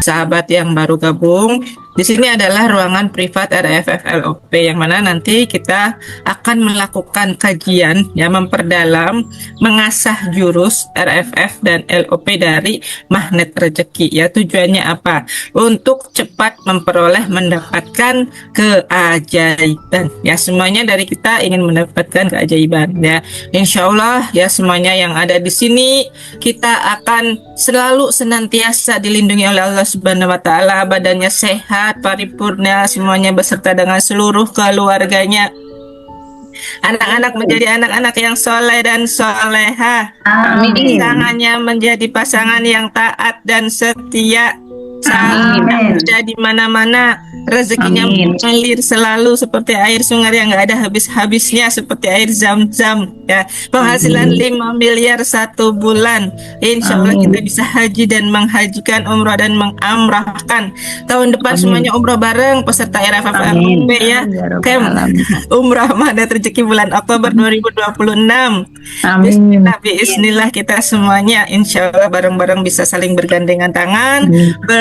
sahabat yang baru gabung, di sini adalah ruangan privat RFF LOP yang mana nanti kita akan melakukan kajian ya, memperdalam, mengasah jurus RFF dan LOP dari magnet rezeki ya. Tujuannya apa? Untuk cepat mendapatkan keajaiban ya. Semuanya dari kita ingin mendapatkan keajaiban ya. Insya Allah ya, semuanya yang ada di sini kita akan selalu senantiasa dilindungi oleh Allah Subhanahu wa taala, badannya sehat, paripurna, semuanya beserta dengan seluruh keluarganya. Anak-anak menjadi anak-anak yang soleh dan soleha. Pasangannya menjadi pasangan yang taat dan setia. Saat ada di mana-mana, rezekinya mengalir selalu seperti air sungai yang nggak ada habis-habisnya, seperti air zam-zam ya. Penghasilan 5 miliar 1 bulan. Insya Allah kita bisa haji dan menghajikan, umrah dan mengamrahkan. Tahun depan semuanya umrah bareng peserta RFF LOP ya. Umrah Magnet Rezeki bulan Oktober 2026. Bismillah kita semuanya insya Allah bareng-bareng bisa saling bergandengan tangan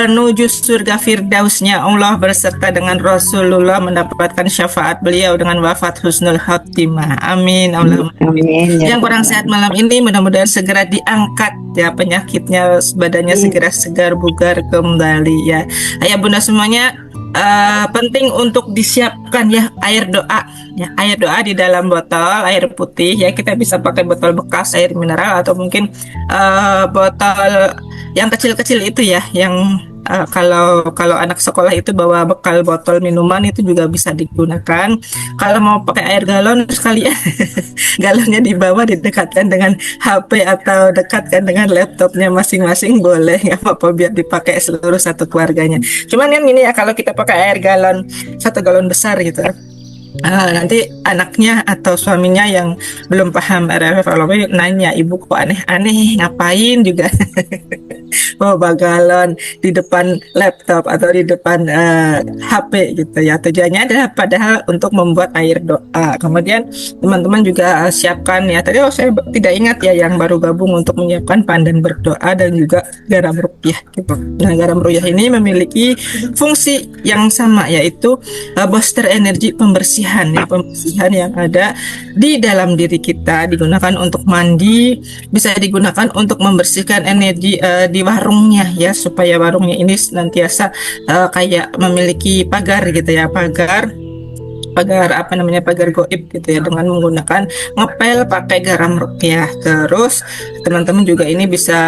menuju surga firdausnya Allah berserta dengan Rasulullah, mendapatkan syafaat beliau dengan wafat husnul khatimah. Amin. Allahumma amin. Yang kurang sehat malam ini mudah-mudahan segera diangkat ya penyakitnya, badannya segera segar bugar kembali ya. Ayah bunda semuanya, penting untuk disiapkan ya air doa ya, air doa di dalam botol air putih ya. Kita bisa pakai botol bekas air mineral atau mungkin botol yang kecil-kecil itu ya, yang kalau anak sekolah itu bawa bekal botol minuman itu juga bisa digunakan. Kalau mau pakai air galon sekalian galonnya dibawa, didekatkan dengan HP atau dekatkan dengan laptopnya masing-masing, boleh nggak apa-apa, biar dipakai seluruh satu keluarganya. Cuman kan ini ya, kalau kita pakai air galon 1 galon besar gitu, nanti anaknya atau suaminya yang belum paham RFF LOP nanya, ibu kok aneh-aneh, ngapain juga bawa galon di depan laptop atau di depan HP gitu ya. Tujuannya adalah padahal untuk membuat air doa. Kemudian teman-teman juga siapkan ya, tadi saya tidak ingat ya, yang baru gabung untuk menyiapkan pandan berdoa dan juga garam ruqyah gitu. Nah, garam ruqyah ini memiliki fungsi yang sama, yaitu booster energi pembersihan ya, pembersihan yang ada di dalam diri kita. Digunakan untuk mandi, bisa digunakan untuk membersihkan energi di warungnya ya, supaya warungnya ini senantiasa kayak memiliki pagar gitu ya, pagar goib gitu ya, dengan menggunakan ngepel pakai garam ruqyah. Terus teman-teman juga ini bisa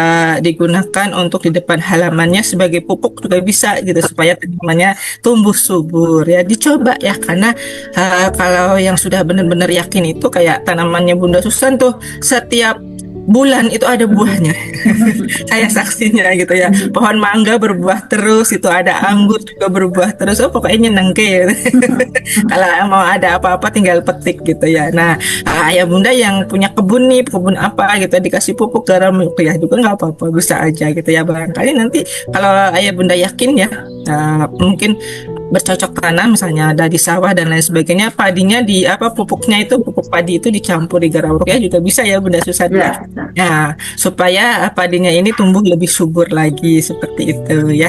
digunakan untuk di depan halamannya sebagai pupuk juga bisa gitu, supaya tanamannya tumbuh subur ya. Dicoba ya, karena kalau yang sudah benar-benar yakin itu kayak tanamannya Bunda Susan tuh, setiap bulan itu ada buahnya. Saya saksinya gitu ya. Pohon mangga berbuah terus, itu ada anggur juga berbuah terus. Oh, pokoknya nyenengke ya. Kalau mau ada apa-apa tinggal petik gitu ya. Nah, ayah bunda yang punya kebun nih, kebun apa gitu, dikasih pupuk garam ruqyah juga nggak apa-apa, bisa aja gitu ya. Barangkali nanti kalau ayah bunda yakin ya, mungkin bercocok tanam misalnya ada di sawah dan lain sebagainya, padinya di pupuknya itu, pupuk padi itu dicampur di garam ruqyah juga bisa ya Bunda Susan ya. Nah, supaya padinya ini tumbuh lebih subur lagi seperti itu ya.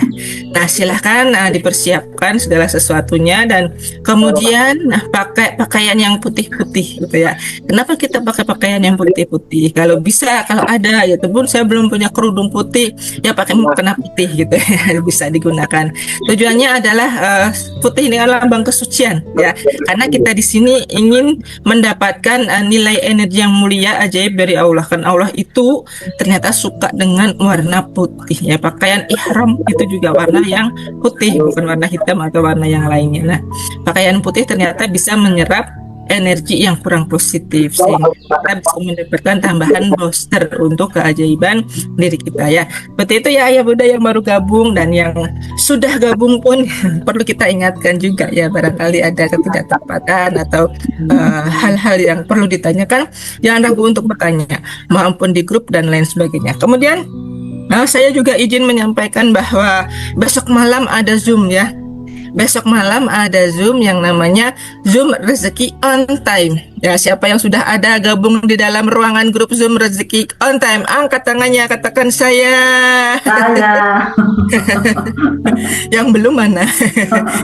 Nah, silahkan dipersiapkan segala sesuatunya, dan kemudian pakai pakaian yang putih-putih gitu ya. Kenapa kita pakai pakaian yang putih-putih? Kalau bisa, kalau ada ya, Bun saya belum punya kerudung putih, ya pakai mukena putih gitu ya, bisa digunakan. Tujuannya adalah putih ini adalah lambang kesucian ya, karena kita di sini ingin mendapatkan nilai energi yang mulia ajaib dari Allah. Kan Allah itu ternyata suka dengan warna putih ya. Pakaian ihram itu juga warna yang putih, bukan warna hitam atau warna yang lainnya. Nah, pakaian putih ternyata bisa menyerap energi yang kurang positif, sehingga kita bisa mendapatkan tambahan booster untuk keajaiban diri kita ya. Seperti itu ya ayah bunda yang baru gabung, dan yang sudah gabung pun perlu kita ingatkan juga ya, barangkali ada ketidaktepatan atau hal-hal yang perlu ditanyakan, jangan ragu untuk bertanya, maupun di grup dan lain sebagainya. Kemudian saya juga izin menyampaikan bahwa besok malam ada Zoom ya. Besok malam ada Zoom yang namanya Zoom Rezeki on Time Ya, siapa yang sudah ada gabung di dalam ruangan grup Zoom Rezeki on Time, angkat tangannya, katakan saya. Saya. Yang belum mana?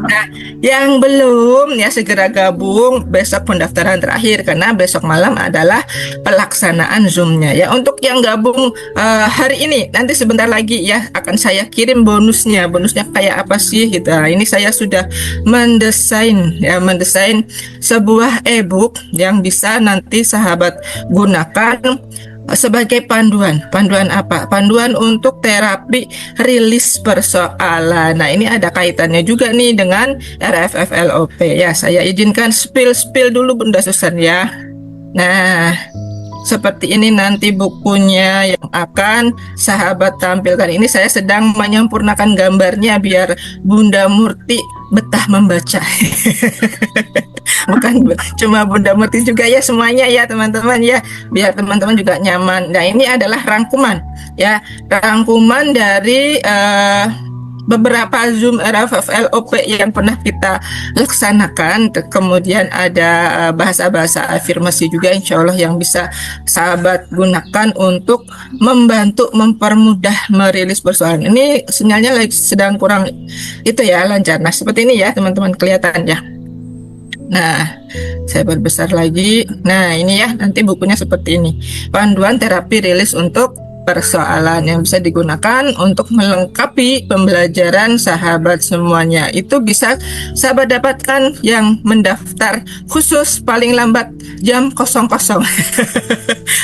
Nah, yang belum ya segera gabung, besok pendaftaran terakhir karena besok malam adalah pelaksanaan Zoom-nya ya. Untuk yang gabung hari ini, nanti sebentar lagi ya akan saya kirim bonusnya. Bonusnya kayak apa sih gitu. Nah, ini saya sudah mendesain sebuah e-book yang bisa nanti sahabat gunakan sebagai panduan. Panduan apa? Panduan untuk terapi rilis persoalan. Nah, ini ada kaitannya juga nih dengan RFFLOP ya. Saya izinkan spill dulu Bunda Susan ya. Nah, seperti ini nanti bukunya yang akan sahabat tampilkan. Ini saya sedang menyempurnakan gambarnya biar Bunda Murti betah membaca. Bukan cuma Bunda Murti juga ya, semuanya ya teman-teman ya, biar teman-teman juga nyaman. Nah, ini adalah rangkuman ya, rangkuman dari beberapa Zoom RFFLOP yang pernah kita laksanakan. Kemudian ada bahasa-bahasa afirmasi juga insya Allah yang bisa sahabat gunakan untuk membantu mempermudah merilis persoalan. Ini sinyalnya lagi sedang kurang itu ya, lancar. Nah, seperti ini ya teman-teman, kelihatan ya. Nah, saya perbesar lagi. Nah, ini ya, nanti bukunya seperti ini. Panduan terapi rilis untuk persoalan yang bisa digunakan untuk melengkapi pembelajaran sahabat semuanya. Itu bisa sahabat dapatkan yang mendaftar khusus paling lambat jam 00.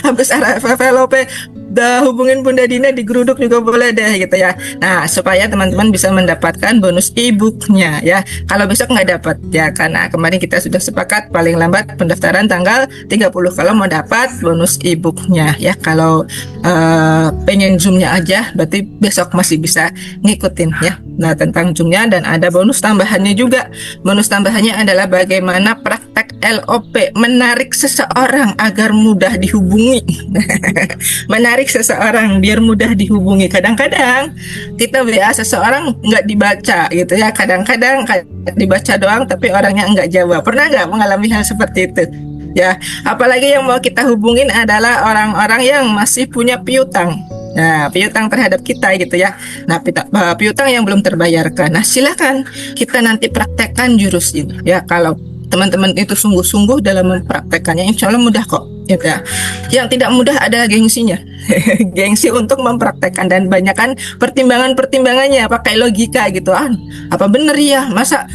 Habis RFFLOP udah hubungin Bunda Dina di Geruduk juga boleh deh gitu ya. Nah, supaya teman-teman bisa mendapatkan bonus e-booknya ya. Kalau besok nggak dapat ya, karena kemarin kita sudah sepakat paling lambat pendaftaran tanggal 30 kalau mau dapat bonus e-booknya ya. Kalau pengen Zoom-nya aja berarti besok masih bisa ngikutin ya. Nah, tentang Zoom-nya, dan ada bonus tambahannya juga. Bonus tambahannya adalah bagaimana praktek LOP menarik seseorang agar mudah dihubungi. Menarik seseorang biar mudah dihubungi. Kadang-kadang kita WA seseorang nggak dibaca gitu ya. Kadang-kadang dibaca doang tapi orangnya nggak jawab. Pernah nggak mengalami hal seperti itu? Ya, apalagi yang mau kita hubungin adalah orang-orang yang masih punya piutang. Nah, piutang terhadap kita gitu ya. Nah, piutang yang belum terbayarkan. Nah, silakan kita nanti praktekkan jurus ini ya. Kalau teman-teman itu sungguh-sungguh dalam mempraktekannya, insya Allah mudah kok. Ya. Yang tidak mudah adalah gengsinya. Gengsi untuk mempraktekkan, dan banyak kan pertimbangannya pakai logika gitu. Apa bener ya, masa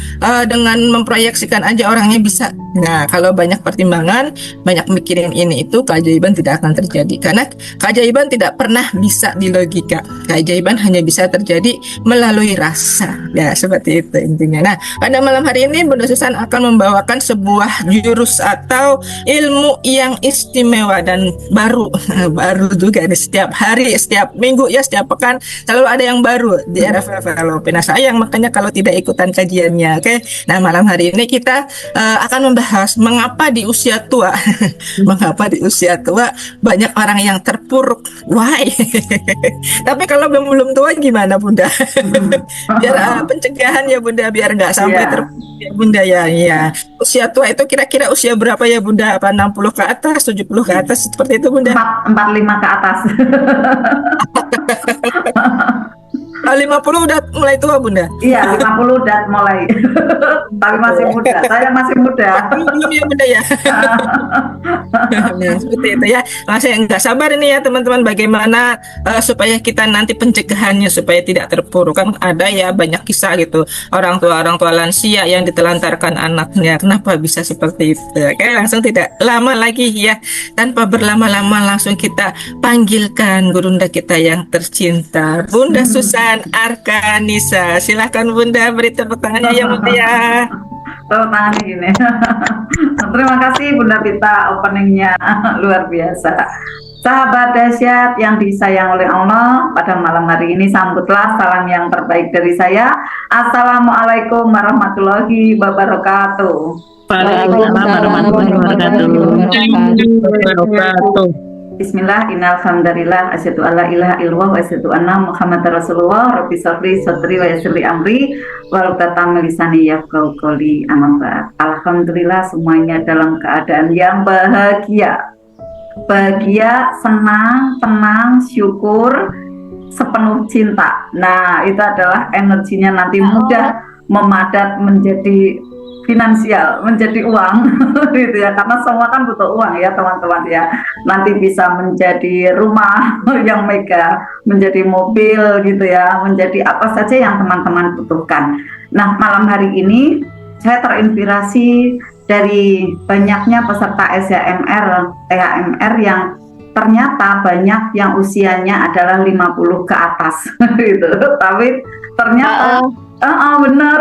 dengan memproyeksikan aja orangnya bisa. Nah, kalau banyak pertimbangan, banyak mikirin ini itu, keajaiban tidak akan terjadi, karena keajaiban tidak pernah bisa di logika. Keajaiban hanya bisa terjadi melalui rasa ya, seperti itu intinya. Nah, pada malam hari ini Bunda Susan akan membawakan sebuah jurus atau ilmu yang istimewa dan baru baru juga nih. Setiap hari, setiap minggu ya, setiap pekan selalu ada yang baru di RFFLOP. Nah, sayang makanya kalau tidak ikutan kajiannya. Oke. Nah, malam hari ini kita akan membahas mengapa di usia tua mengapa di usia tua banyak orang yang terpuruk. Why? Tapi kalau belum tua gimana Bunda? Biar pencegahan ya Bunda, biar nggak sampai terpuruk ya Bunda ya. Ya. Usia tua itu kira-kira usia berapa ya Bunda? Apa 60 ke atas, 70 ke atas, seperti itu Bunda? 45 ke atas. 50 udah mulai tua Bunda? Iya, 50 udah mulai. Tapi masih muda. Saya masih muda. Belum ya Bunda ya? Nah, seperti itu ya. Masih nggak sabar ini ya teman-teman, bagaimana supaya kita nanti pencegahannya supaya tidak terpuruk. Kan ada ya banyak kisah gitu, orang tua lansia yang ditelantarkan anaknya. Kenapa bisa seperti itu? Oke, langsung tidak lama lagi ya, tanpa berlama-lama langsung kita panggilkan gurunda kita yang tercinta, Bunda Susan Arkanisa. Silahkan Bunda, beri tepuk tangannya ya Bunda ya. Tepuk tangannya gini. Terima kasih Bunda Pita, openingnya luar biasa. Sahabat dahsyat yang disayang oleh Allah, pada malam hari ini sambutlah salam yang terbaik dari saya. Assalamualaikum warahmatullahi wabarakatuh. Waalaikumsalam warahmatullahi wabarakatuh. Bismillah, innal hamdalillah, asyhadu alla ilaha illallah wa asyhadu anna Muhammadar Rasulullah. Rabbi shrahli sadri wa yassir li amri wahlul 'uqdatam min lisani yafqahu qawli. Amma ba'd. Alhamdulillah semuanya dalam keadaan yang bahagia. Bahagia, senang, tenang, syukur, sepenuh cinta. Nah, itu adalah energinya nanti mudah memadat menjadi finansial, menjadi uang gitu ya, karena semua kan butuh uang ya teman-teman ya. Nanti bisa menjadi rumah yang megah, menjadi mobil gitu ya, menjadi apa saja yang teman-teman butuhkan. Nah, malam hari ini saya terinspirasi dari banyaknya peserta SHMR, THMR yang ternyata banyak yang usianya adalah 50 ke atas gitu. Tapi ternyata benar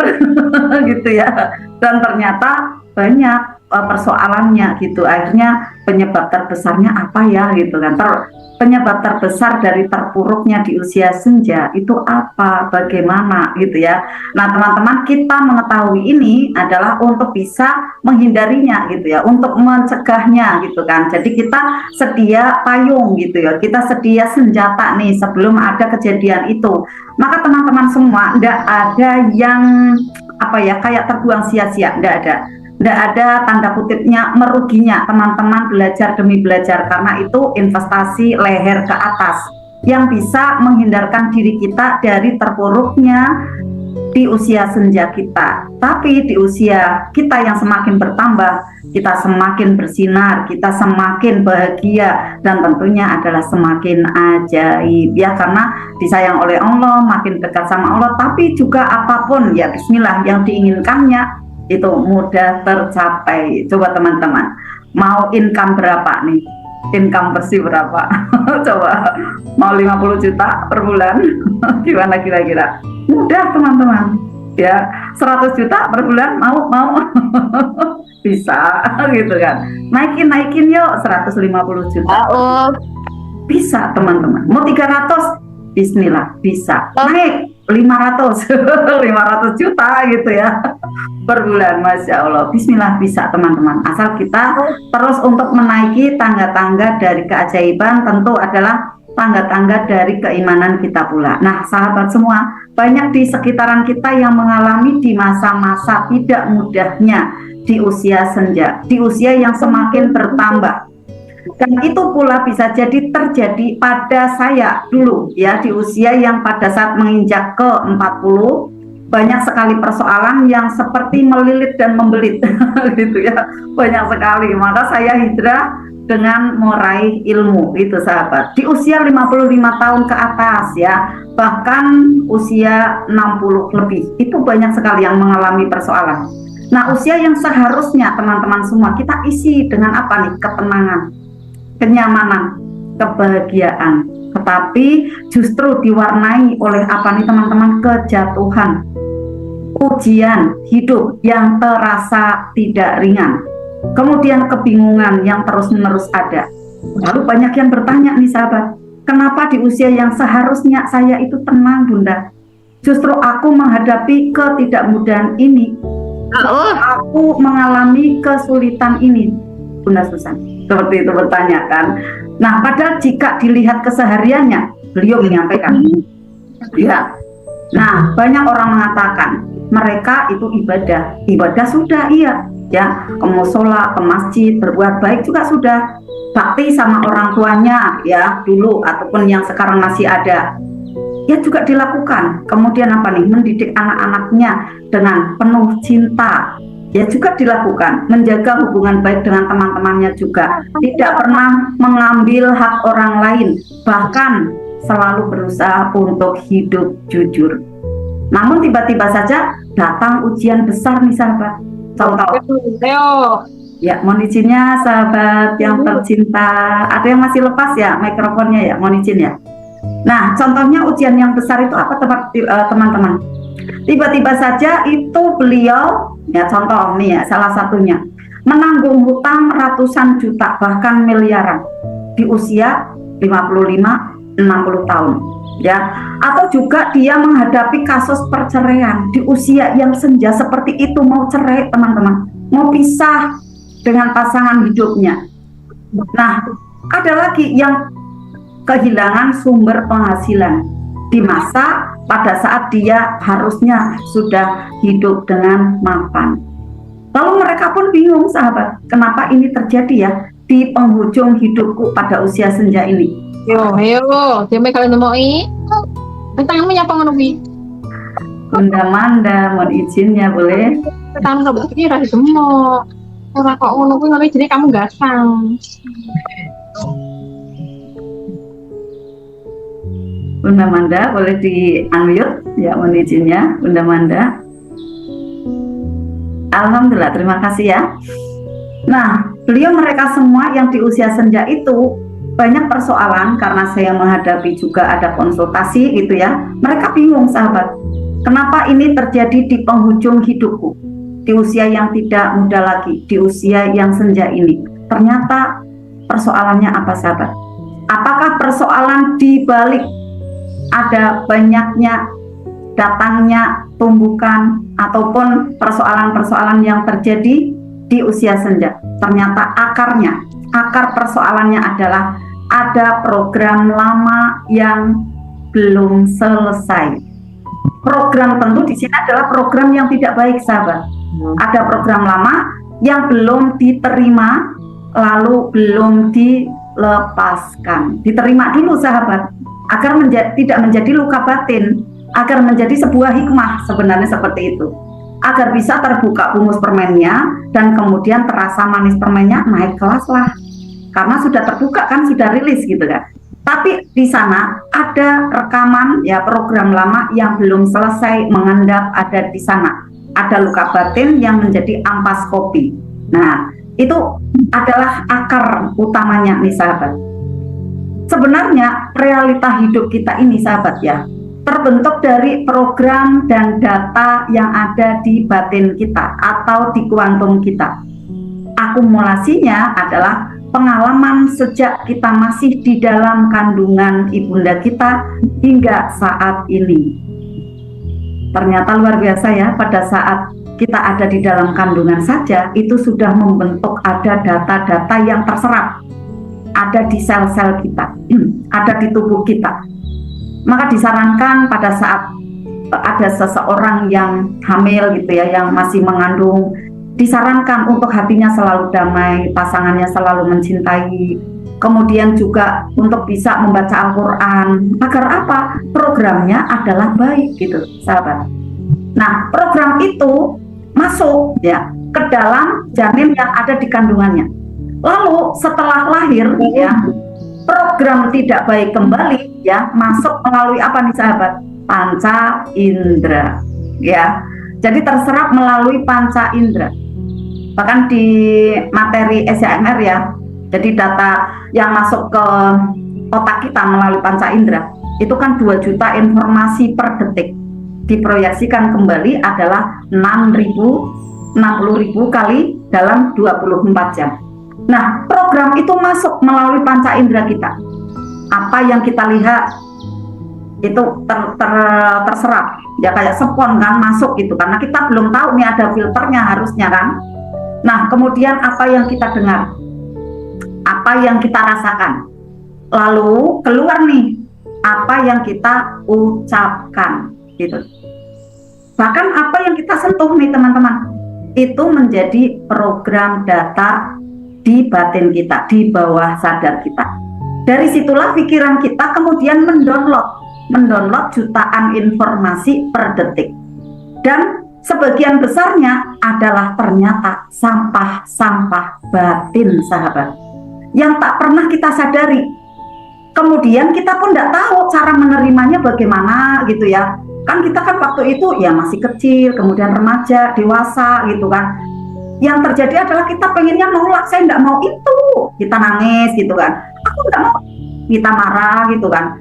gitu ya. Dan ternyata banyak persoalannya gitu. Akhirnya penyebab terbesarnya apa ya gitu kan. Penyebab terbesar dari terpuruknya di usia senja itu apa, bagaimana gitu ya. Nah teman-teman, kita mengetahui ini adalah untuk bisa menghindarinya gitu ya, untuk mencegahnya gitu kan. Jadi kita sedia payung gitu ya, kita sedia senjata nih sebelum ada kejadian itu. Maka teman-teman semua, tidak ada yang apa ya kayak terbuang sia-sia, tidak ada. Tidak ada tanda kutipnya meruginya teman-teman belajar demi belajar, karena itu investasi leher ke atas yang bisa menghindarkan diri kita dari terpuruknya di usia senja kita. Tapi di usia kita yang semakin bertambah, kita semakin bersinar, kita semakin bahagia, dan tentunya adalah semakin ajaib ya, karena disayang oleh Allah, makin dekat sama Allah. Tapi juga apapun ya bismillah yang diinginkannya itu mudah tercapai. Coba teman-teman, mau income berapa nih? Income bersih berapa? Coba, mau 50 juta per bulan? Gimana kira-kira? Mudah teman-teman ya, 100 juta per bulan mau bisa gitu kan. Naikin yuk 150 juta bisa teman-teman. Mau 300 bismillah bisa. Naik 500 500 juta gitu ya per bulan, Masya Allah. Bismillah bisa teman-teman, asal kita terus untuk menaiki tangga-tangga dari keajaiban, tentu adalah tangga-tangga dari keimanan kita pula. Nah sahabat semua, banyak di sekitaran kita yang mengalami di masa-masa tidak mudahnya di usia senja, di usia yang semakin bertambah. Dan itu pula bisa jadi terjadi pada saya dulu ya, di usia yang pada saat menginjak ke 40, banyak sekali persoalan yang seperti melilit dan membelit gitu ya, banyak sekali. Maka saya hijrah dengan meraih ilmu itu sahabat, di usia 55 tahun ke atas ya, bahkan usia 60 lebih, itu banyak sekali yang mengalami persoalan. Nah usia yang seharusnya teman-teman semua kita isi dengan apa nih? Ketenangan, kenyamanan, kebahagiaan, tetapi justru diwarnai oleh apa nih teman-teman? Kejatuhan, ujian hidup yang terasa tidak ringan, kemudian kebingungan yang terus-menerus ada. Lalu banyak yang bertanya nih sahabat, kenapa di usia yang seharusnya saya itu tenang bunda, justru aku menghadapi ketidakmudahan ini, aku mengalami kesulitan ini Bunda Susan? Seperti itu bertanya kan. Nah padahal jika dilihat kesehariannya, beliau menyampaikan ya. Nah banyak orang mengatakan mereka itu ibadah sudah iya ya, ke musola, ke masjid, berbuat baik juga sudah, bakti sama orang tuanya ya dulu ataupun yang sekarang masih ada ya juga dilakukan. Kemudian apa nih? Mendidik anak-anaknya dengan penuh cinta ya juga dilakukan, menjaga hubungan baik dengan teman-temannya juga, tidak pernah mengambil hak orang lain, bahkan selalu berusaha untuk hidup jujur. Namun tiba-tiba saja datang ujian besar nih sahabat. Contoh ya, mohon izinnya sahabat yang tercinta, ada yang masih lepas ya mikrofonnya ya, mohon izin ya. Nah contohnya ujian yang besar itu apa teman-teman? Tiba-tiba saja itu beliau ya, contoh nih ya, salah satunya menanggung hutang ratusan juta bahkan miliaran di usia 55-60 tahun ya. Atau juga dia menghadapi kasus perceraian di usia yang senja seperti itu, mau cerai teman-teman, mau pisah dengan pasangan hidupnya. Nah Ada lagi yang kehilangan sumber penghasilan di masa pada saat dia harusnya sudah hidup dengan mapan. Lalu mereka pun bingung, sahabat, kenapa ini terjadi ya di penghujung hidupku pada usia senja ini. Yo, dia kalian nemoi. Tanganmu nyapa ngono kuwi? Bunda Manda, mohon izinnya boleh. Tangan kamu kira semua. Ora kok ngono kuwi ngene jadi kamu gasang. Bunda Manda boleh di-unmute ya, mohon izinnya Bunda Manda. Alhamdulillah, terima kasih ya. Nah, beliau mereka semua yang di usia senja itu banyak persoalan karena saya menghadapi juga ada konsultasi gitu ya. Mereka bingung, sahabat. Kenapa ini terjadi di penghujung hidupku? Di usia yang tidak muda lagi, di usia yang senja ini. Ternyata persoalannya apa, sahabat? Apakah persoalan di balik ada banyaknya datangnya tumbukan ataupun persoalan-persoalan yang terjadi di usia senja? Ternyata akar persoalannya adalah ada program lama yang belum selesai. Program tentu di sini adalah program yang tidak baik, sahabat. Ada program lama yang belum diterima lalu belum dilepaskan. Diterima dulu, sahabat, agar tidak menjadi luka batin, agar menjadi sebuah hikmah, sebenarnya seperti itu, agar bisa terbuka bungus permennya dan kemudian terasa manis permennya, naik kelas lah, karena sudah terbuka kan, sudah rilis gitu kan. Tapi di sana ada rekaman ya program lama yang belum selesai mengendap, ada di sana ada luka batin yang menjadi ampas kopi. Nah, itu adalah akar utamanya nih, sahabat. Sebenarnya realita hidup kita ini, sahabat ya, terbentuk dari program dan data yang ada di batin kita atau di kuantum kita. Akumulasinya adalah pengalaman sejak kita masih di dalam kandungan ibunda kita hingga saat ini. Ternyata luar biasa ya, pada saat kita ada di dalam kandungan saja itu sudah membentuk ada data-data yang terserap, ada di sel-sel kita, ada di tubuh kita. Maka disarankan pada saat ada seseorang yang hamil gitu ya, yang masih mengandung, disarankan untuk hatinya selalu damai, pasangannya selalu mencintai, kemudian juga untuk bisa membaca Al-Quran, agar apa? Programnya adalah baik gitu, sahabat. Nah, program itu masuk ya ke dalam janin yang ada di kandungannya. Lalu setelah lahir ya, program tidak baik kembali ya masuk melalui apa nih, sahabat? Panca indera ya. Jadi terserap melalui panca indera. Bahkan di materi SYMR ya, jadi data yang masuk ke otak kita melalui panca indera itu kan 2 juta informasi per detik, diproyeksikan kembali adalah 60.000 kali dalam 24 jam. Nah, program itu masuk melalui panca indera kita. Apa yang kita lihat itu terserap ya, kayak spon kan masuk gitu, karena kita belum tahu nih ada filternya harusnya kan. Nah, kemudian apa yang kita dengar, apa yang kita rasakan, lalu keluar nih apa yang kita ucapkan gitu. Bahkan apa yang kita sentuh nih, teman-teman, itu menjadi program data di batin kita, di bawah sadar kita. Dari situlah pikiran kita kemudian mendownload jutaan informasi per detik. Dan sebagian besarnya adalah ternyata sampah-sampah batin, sahabat, yang tak pernah kita sadari. Kemudian kita pun tidak tahu cara menerimanya bagaimana gitu ya. Kan kita kan waktu itu ya masih kecil, kemudian remaja, dewasa gitu kan. Yang terjadi adalah kita pengennya nolak, saya tidak mau itu. Kita nangis gitu kan. Aku tidak mau. Kita marah gitu kan.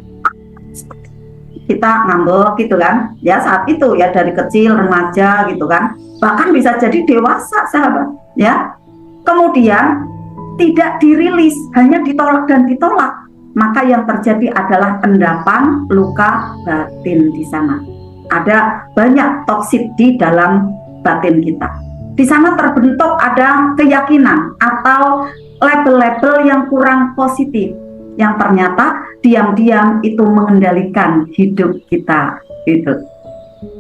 Kita ngambek gitu kan. Ya saat itu ya, dari kecil, remaja gitu kan. Bahkan bisa jadi dewasa, sahabat ya. Kemudian tidak dirilis, hanya ditolak dan ditolak. Maka yang terjadi adalah endapan luka batin di sana. Ada banyak toksit di dalam batin kita. Di sana terbentuk ada keyakinan atau label-label yang kurang positif, yang ternyata diam-diam itu mengendalikan hidup kita. Gitu.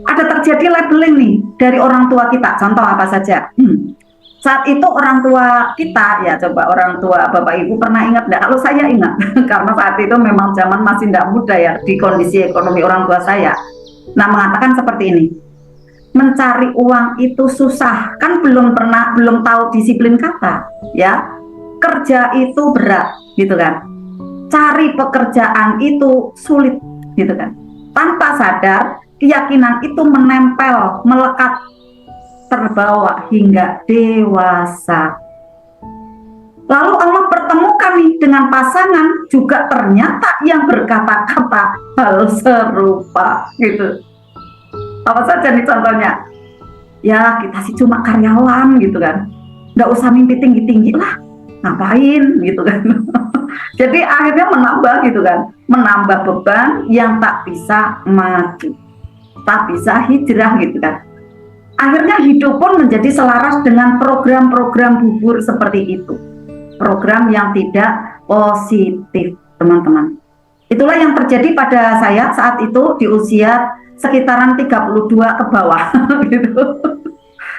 Ada terjadi labeling nih dari orang tua kita. Contoh apa saja? Saat itu orang tua kita, ya coba orang tua Bapak Ibu pernah ingat enggak? Kalau saya ingat, karena saat itu memang zaman masih tidak mudah ya di kondisi ekonomi orang tua saya. Nah, mengatakan seperti ini. Mencari uang itu susah, kan belum tahu disiplin kata, ya. Kerja itu berat, gitu kan. Cari pekerjaan itu sulit, gitu kan. Tanpa sadar, keyakinan itu menempel, melekat, terbawa hingga dewasa. Lalu Allah pertemukan nih dengan pasangan juga ternyata yang berkata-kata hal serupa, gitu. Apa saja nih contohnya? Ya kita sih cuma karyawan gitu kan, nggak usah mimpi tinggi-tinggi lah, ngapain gitu kan. Jadi akhirnya menambah gitu kan, menambah beban yang tak bisa maju, tak bisa hijrah gitu kan. Akhirnya hidup pun menjadi selaras dengan program-program bubur seperti itu, program yang tidak positif, teman-teman. Itulah yang terjadi pada saya saat itu di usia sekitaran 32 ke bawah gitu.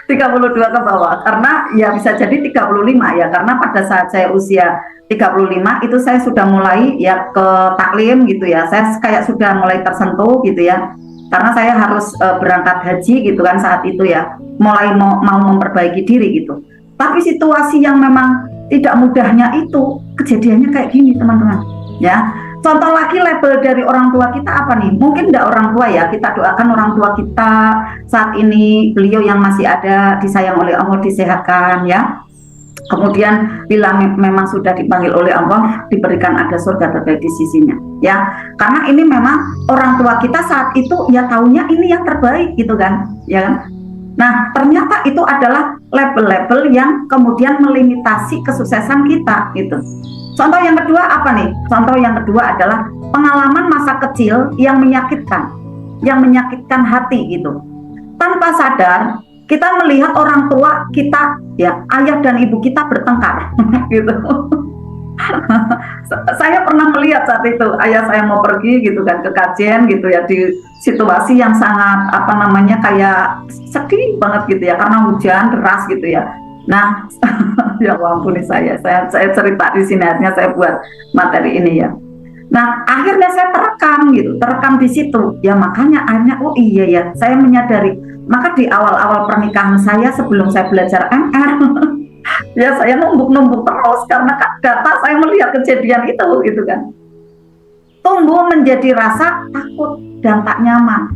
32 ke bawah, karena ya bisa jadi 35 ya, karena pada saat saya usia 35 itu saya sudah mulai ya ke taklim gitu ya, saya kayak sudah mulai tersentuh gitu ya, karena saya harus berangkat haji gitu kan saat itu ya, mulai mau memperbaiki diri gitu. Tapi situasi yang memang tidak mudahnya itu kejadiannya kayak gini teman-teman ya. Contoh lagi label dari orang tua kita apa nih? Mungkin enggak orang tua ya, kita doakan orang tua kita saat ini, beliau yang masih ada disayang oleh Allah disehatkan ya. Kemudian bila memang sudah dipanggil oleh Allah, diberikan ada surga terbaik di sisinya ya. Karena ini memang orang tua kita saat itu ya taunya ini yang terbaik gitu kan ya kan. Nah ternyata itu adalah label-label yang kemudian melimitasi kesuksesan kita gitu. Contoh yang kedua apa nih? Contoh yang kedua adalah pengalaman masa kecil yang menyakitkan hati gitu. Tanpa sadar kita melihat orang tua kita ya, ayah dan ibu kita bertengkar gitu. Saya pernah melihat saat itu ayah saya mau pergi gitu kan ke kajian gitu ya, di situasi yang sangat kayak sedih banget gitu ya, karena hujan deras gitu ya. Nah, ya ampun saya cerita di sini, akhirnya saya buat materi ini ya. Nah, akhirnya saya terekam di situ. Ya makanya akhirnya oh iya ya, saya menyadari. Maka di awal-awal pernikahan saya sebelum saya belajar MR, ya saya numbuk terus karena data saya melihat kejadian itu gitu kan. Tumbuh menjadi rasa takut dan tak nyaman.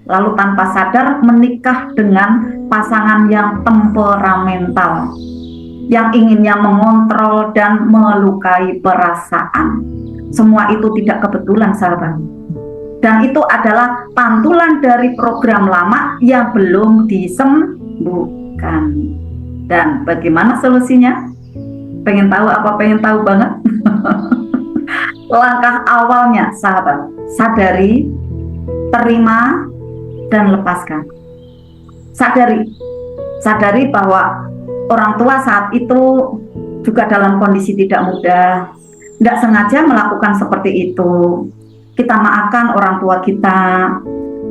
Lalu tanpa sadar menikah dengan pasangan yang temperamental, yang inginnya mengontrol dan melukai perasaan. Semua itu tidak kebetulan sahabat. Dan itu adalah pantulan dari program lama yang belum disembuhkan. Dan bagaimana solusinya? Pengen tahu apa? Pengen tahu banget? Langkah awalnya sahabat, sadari, terima, dan lepaskan. Sadari bahwa orang tua saat itu juga dalam kondisi tidak mudah, tidak sengaja melakukan seperti itu. Kita maafkan orang tua kita,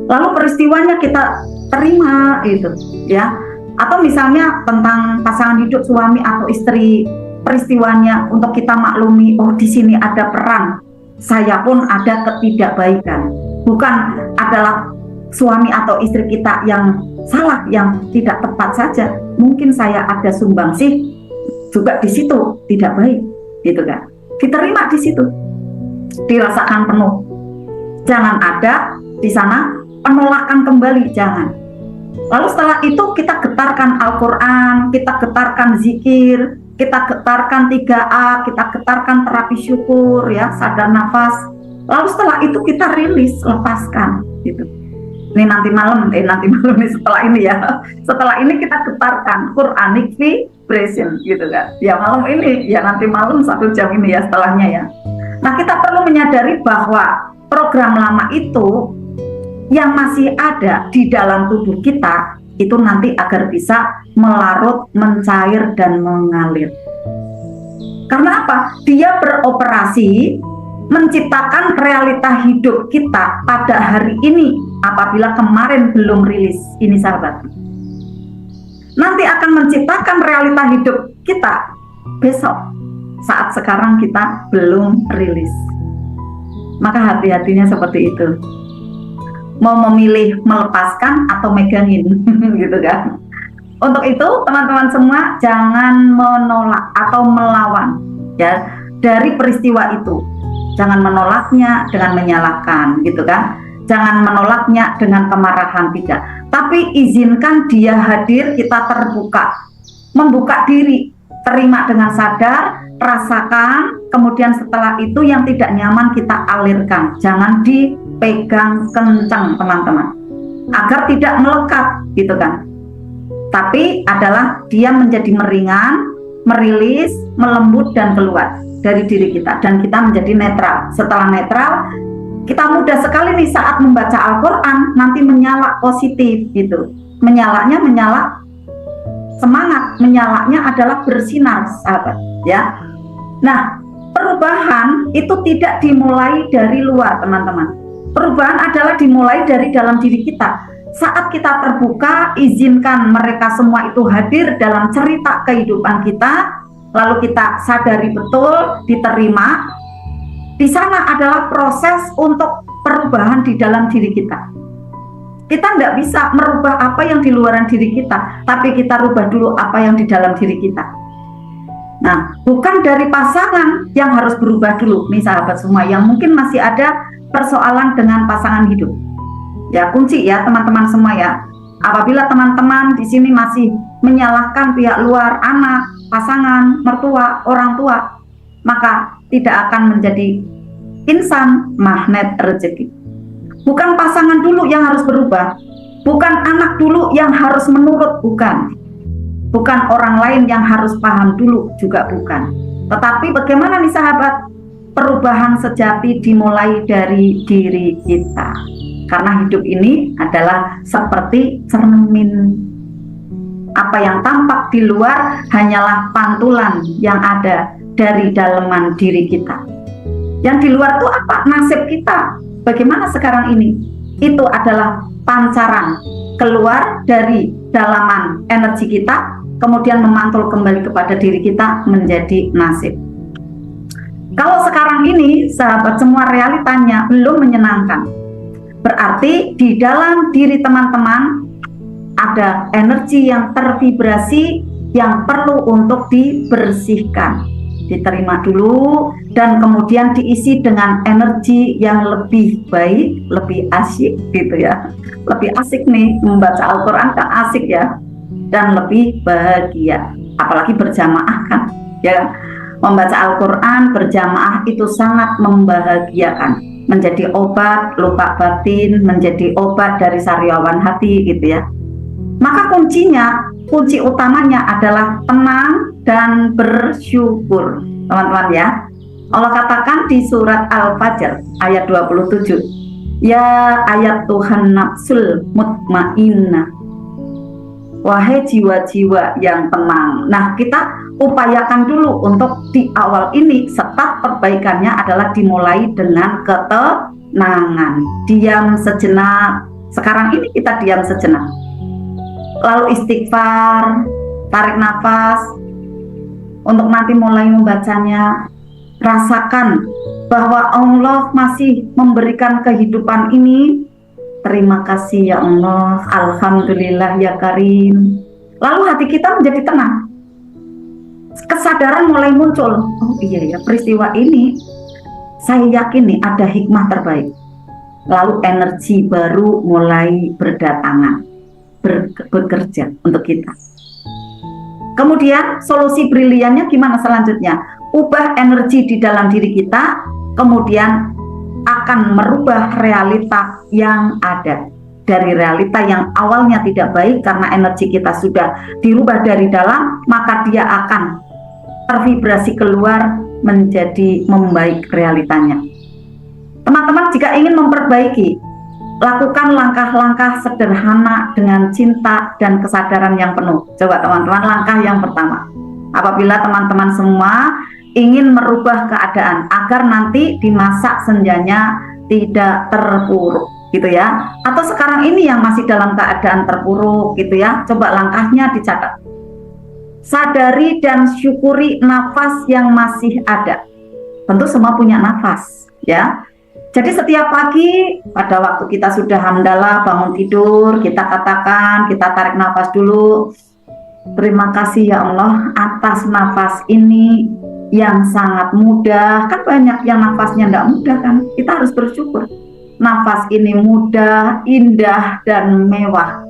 lalu peristiwanya kita terima itu ya. Atau misalnya tentang pasangan hidup suami atau istri, peristiwanya untuk kita maklumi, oh di sini ada peran saya pun ada ketidakbaikan, bukan adalah suami atau istri kita yang salah, yang tidak tepat saja. Mungkin saya ada sumbangsih juga di situ tidak baik, gitu kan? Diterima di situ, dirasakan penuh. Jangan ada di sana penolakan kembali, jangan. Lalu setelah itu kita getarkan Al-Quran, kita getarkan zikir, kita getarkan 3A, kita getarkan terapi syukur, ya, sadar nafas. Lalu setelah itu kita rilis, lepaskan, gitu. Ini nanti malam nih setelah ini ya. Setelah ini kita getarkan Quranic vibration gitu kan. Ya malam ini, ya nanti malam 1 jam ini ya setelahnya ya. Nah kita perlu menyadari bahwa program lama itu yang masih ada di dalam tubuh kita itu nanti agar bisa melarut, mencair dan mengalir. Karena apa? Dia beroperasi menciptakan realita hidup kita pada hari ini apabila kemarin belum rilis. Ini sahabat. Nanti akan menciptakan realita hidup kita besok saat sekarang kita belum rilis. Maka hati-hatinya seperti itu. Mau memilih melepaskan atau megangin gitu kan. Untuk itu teman-teman semua jangan menolak atau melawan ya dari peristiwa itu. Jangan menolaknya dengan menyalahkan gitu kan. Jangan menolaknya dengan kemarahan, tidak. Tapi izinkan dia hadir, kita terbuka. Membuka diri, terima dengan sadar, rasakan, kemudian setelah itu yang tidak nyaman kita alirkan. Jangan dipegang kencang teman-teman. Agar tidak melekat gitu kan. Tapi adalah dia menjadi meringan, merilis, melembut dan keluar dari diri kita dan kita menjadi netral. Setelah netral, kita mudah sekali nih saat membaca Al-Quran nanti menyala positif gitu. Menyalanya menyala semangat, menyalanya adalah bersinar sahabat ya. Nah, perubahan itu tidak dimulai dari luar teman-teman. Perubahan adalah dimulai dari dalam diri kita. Saat kita terbuka, izinkan mereka semua itu hadir dalam cerita kehidupan kita. Lalu kita sadari betul, diterima. Di sana adalah proses untuk perubahan di dalam diri kita. Kita tidak bisa merubah apa yang di luaran diri kita, tapi kita rubah dulu apa yang di dalam diri kita. Nah, bukan dari pasangan yang harus berubah dulu, nih sahabat semua, yang mungkin masih ada persoalan dengan pasangan hidup. Ya, kunci ya teman-teman semua ya. Apabila teman-teman di sini masih menyalahkan pihak luar, anak, pasangan, mertua, orang tua, maka tidak akan menjadi insan magnet rezeki. Bukan pasangan dulu yang harus berubah, bukan anak dulu yang harus menurut, bukan. Bukan orang lain yang harus paham dulu, juga bukan. Tetapi bagaimana nih sahabat? Perubahan sejati dimulai dari diri kita. Karena hidup ini adalah seperti cermin. Apa yang tampak di luar hanyalah pantulan yang ada dari dalaman diri kita. Yang di luar itu apa? Nasib kita. Bagaimana sekarang ini? Itu adalah pancaran keluar dari dalaman energi kita, kemudian memantul kembali kepada diri kita menjadi nasib. Kalau sekarang ini, sahabat semua realitanya belum menyenangkan. Berarti di dalam diri teman-teman ada energi yang tervibrasi yang perlu untuk dibersihkan. Diterima dulu dan kemudian diisi dengan energi yang lebih baik, lebih asyik gitu ya. Lebih asik nih membaca Al-Quran kan asik ya. Dan lebih bahagia. Apalagi berjamaah kan ya. Membaca Al-Quran berjamaah itu sangat membahagiakan. Menjadi obat luka batin, menjadi obat dari sariawan hati gitu ya. Maka kunci utamanya adalah tenang dan bersyukur teman-teman ya. Allah katakan di surat Al-Fajr ayat 27, ya ayat Tuhan nafsul mutmainnah, wahai jiwa-jiwa yang tenang. Nah, kita upayakan dulu untuk di awal ini start perbaikannya adalah dimulai dengan ketenangan. Diam sejenak. Sekarang ini kita diam sejenak. Lalu istighfar, tarik nafas. Untuk nanti mulai membacanya, rasakan bahwa Allah masih memberikan kehidupan ini. Terima kasih ya Allah, alhamdulillah ya Karim. Lalu hati kita menjadi tenang. Kesadaran mulai muncul. Oh iya ya, peristiwa ini saya yakin nih ada hikmah terbaik. Lalu energi baru mulai berdatangan, bekerja untuk kita. Kemudian solusi briliannya gimana selanjutnya? Ubah energi di dalam diri kita, kemudian akan merubah realita yang ada. Dari realita yang awalnya tidak baik karena energi kita sudah dirubah dari dalam, maka dia akan tervibrasi keluar menjadi membaik realitanya. Teman-teman jika ingin memperbaiki, lakukan langkah-langkah sederhana dengan cinta dan kesadaran yang penuh. Coba teman-teman, langkah yang pertama, apabila teman-teman semua ingin merubah keadaan agar nanti di masa senjanya tidak terpuruk gitu ya, atau sekarang ini yang masih dalam keadaan terpuruk gitu ya, coba langkahnya dicatat. Sadari dan syukuri nafas yang masih ada. Tentu semua punya nafas ya. Jadi setiap pagi pada waktu kita sudah hamdalah bangun tidur, kita katakan, kita tarik nafas dulu. Terima kasih ya Allah atas nafas ini yang sangat mudah. Kan banyak yang nafasnya tidak mudah kan. Kita harus bersyukur. Nafas ini mudah, indah, dan mewah.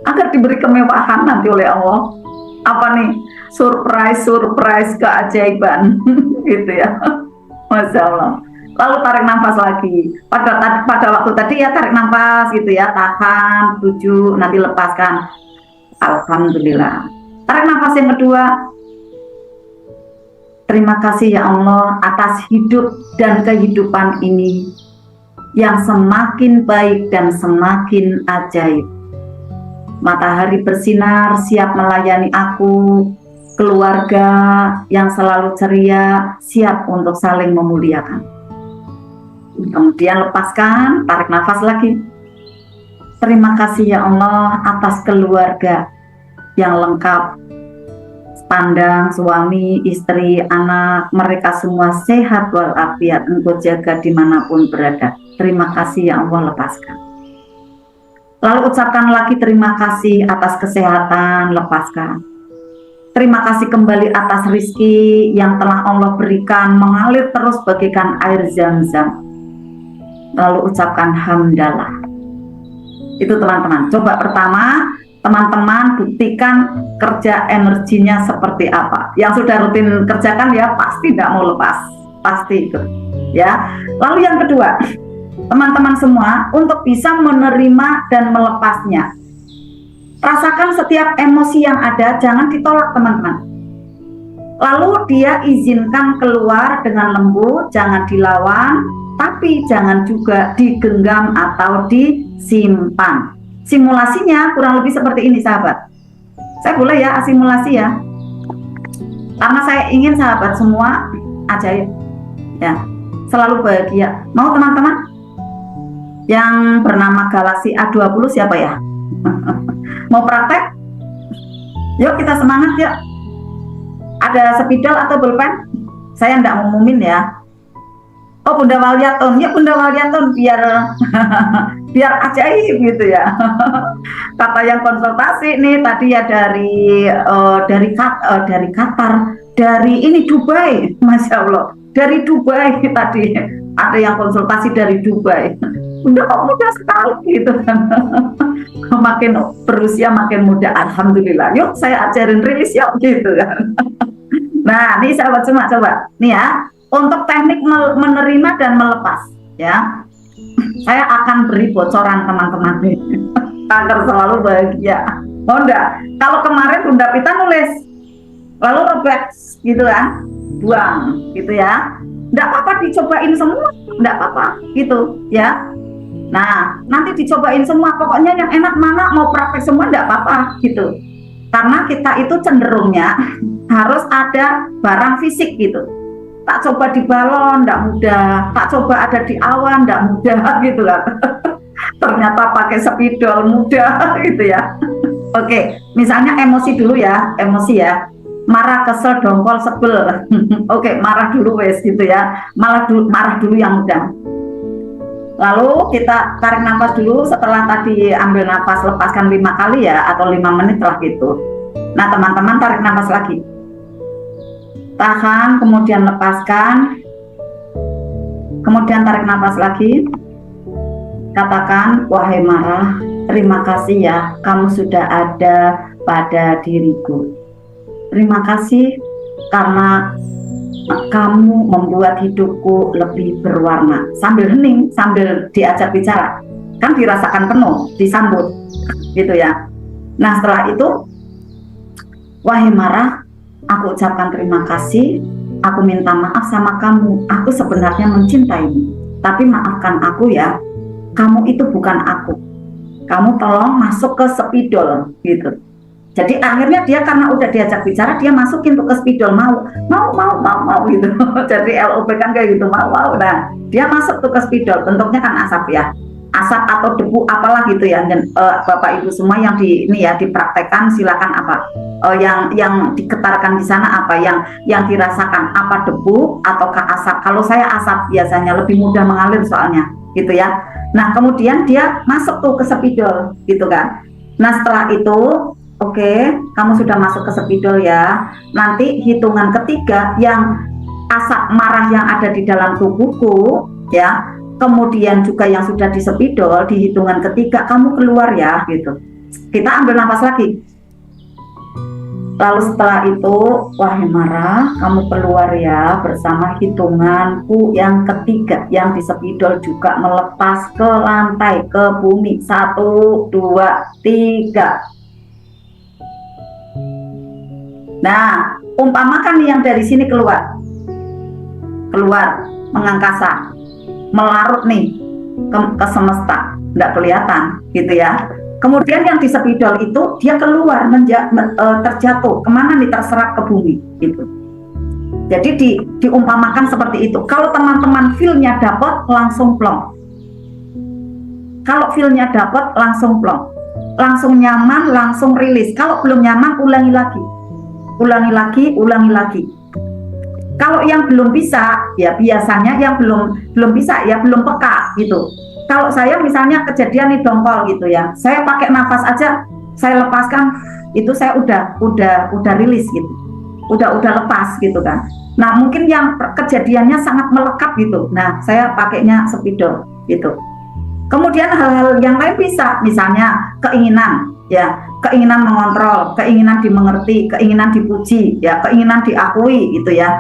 Agar diberi kemewahan nanti oleh Allah. Apa nih? Surprise keajaiban. Gitu ya. Masya Allah. Lalu tarik nafas lagi. Pada waktu tadi ya tarik nafas gitu ya. Tahan, 7, nanti lepaskan. Alhamdulillah. Tarik nafas yang kedua. Terima kasih ya Allah atas hidup dan kehidupan ini yang semakin baik dan semakin ajaib. Matahari bersinar siap melayani aku, keluarga yang selalu ceria siap untuk saling memuliakan. Kemudian lepaskan, tarik nafas lagi. Terima kasih ya Allah atas keluarga yang lengkap, pandang, suami, istri, anak, mereka semua sehat walafiat, Engkau jaga dimanapun berada. Terima kasih ya Allah, lepaskan. Lalu ucapkan lagi terima kasih atas kesehatan, lepaskan. Terima kasih kembali atas rizki yang telah Allah berikan mengalir terus bagaikan air zam-zam. Lalu ucapkan hamdalah. Itu teman-teman. Coba pertama teman-teman buktikan kerja energinya seperti apa. Yang sudah rutin kerjakan ya pasti tidak mau lepas, pasti itu ya. Lalu yang kedua, teman-teman semua untuk bisa menerima dan melepasnya, rasakan setiap emosi yang ada, jangan ditolak teman-teman. Lalu dia izinkan keluar dengan lembut, jangan dilawan, tapi jangan juga digenggam atau disimpan. Simulasinya kurang lebih seperti ini sahabat. Saya boleh ya simulasi ya, karena saya ingin sahabat semua ajaib ya, selalu bahagia. Mau teman-teman yang bernama Galaxy A20 siapa ya? Mau praktek? Yuk kita semangat yuk. Ada spidol atau pulpen? Saya enggak ngumumin ya. Oh Bunda Waliatun, ya Bunda Waliatun biar biar ajaib gitu ya. Kata yang konsultasi nih tadi ya dari Qatar, dari ini Dubai, Masya Allah, dari Dubai tadi ada yang konsultasi dari Dubai. Bunda kok mudah sekali gitu kan. Makin berusia makin muda, alhamdulillah. Yuk saya ajarin rilis yuk gitu kan. Nah, nih sahabat semua coba nih ya. Untuk teknik menerima dan melepas ya, saya akan beri bocoran teman-teman nih agar selalu bahagia. Oh enggak, kalau kemarin Bunda Pita nulis lalu robek gitu kan, buang gitu ya, enggak apa-apa dicobain semua, enggak apa-apa gitu ya. Nah nanti dicobain semua, pokoknya yang enak mana, mau praktek semua enggak apa-apa gitu, karena kita itu cenderungnya harus ada barang fisik gitu. Tak coba di balon, enggak mudah. Tak coba ada di awan, enggak mudah gitu kan. Ternyata pakai spidol mudah gitu ya. Oke, misalnya emosi dulu ya, emosi ya. Marah, kesel, dongkol, sebel. Oke, marah dulu wes gitu ya. Marah dulu yang mudah. Lalu kita tarik nafas dulu. Setelah tadi ambil nafas, lepaskan 5 kali ya, atau 5 menit lah gitu. Nah teman-teman tarik nafas lagi. Tahan, kemudian lepaskan, kemudian tarik nafas lagi. Katakan, wahai marah, terima kasih ya, kamu sudah ada pada diriku. Terima kasih karena kamu membuat hidupku lebih berwarna. Sambil hening, sambil diajak bicara, kan dirasakan penuh, disambut, gitu ya. Nah setelah itu, wahai marah, aku ucapkan terima kasih, aku minta maaf sama kamu, aku sebenarnya mencintaimu, tapi maafkan aku ya, kamu itu bukan aku, kamu tolong masuk ke spidol gitu. Jadi akhirnya dia karena udah diajak bicara, dia masukin tuh ke spidol, mau gitu. Jadi LOP kan kayak gitu, mau. Nah, dia masuk tuh ke spidol, bentuknya kan asap ya. Asap atau debu apalah gitu ya. Dan Bapak Ibu semua yang dipraktekkan silakan apa yang diketarkan di sana, apa yang dirasakan, apa debu ataukah asap. Kalau saya asap biasanya lebih mudah mengalir soalnya gitu ya. Nah, kemudian dia masuk tuh ke spidol gitu kan. Nah, setelah itu oke, kamu sudah masuk ke spidol ya. Nanti hitungan ketiga yang asap marah yang ada di dalam tubuhku ya, kemudian juga yang sudah di spidol, di hitungan ketiga kamu keluar ya gitu. Kita ambil nafas lagi. Lalu setelah itu, wahai marah, kamu keluar ya bersama hitunganku yang ketiga, yang di spidol juga melepas ke lantai, ke bumi. 1, 2, 3. Nah, umpamakan yang dari sini keluar mengangkasa, melarut nih ke semesta, nggak kelihatan gitu ya. Kemudian yang di spidol itu dia keluar terjatuh kemana nih, terserap ke bumi gitu. Jadi diumpamakan seperti itu. Kalau teman-teman feel-nya dapat, langsung plong. Kalau feel-nya dapat, langsung plong, langsung nyaman, langsung rilis. Kalau belum nyaman, ulangi lagi. Kalau yang belum bisa, ya biasanya yang belum bisa ya belum peka gitu. Kalau saya misalnya kejadian nih dongkol gitu ya, saya pakai nafas aja, saya lepaskan, itu saya udah rilis gitu, udah lepas gitu kan. Nah, mungkin yang kejadiannya sangat melekat gitu, nah saya pakainya spidol gitu. Kemudian hal-hal yang lain bisa, misalnya keinginan ya, keinginan mengontrol, keinginan dimengerti, keinginan dipuji ya, keinginan diakui gitu ya,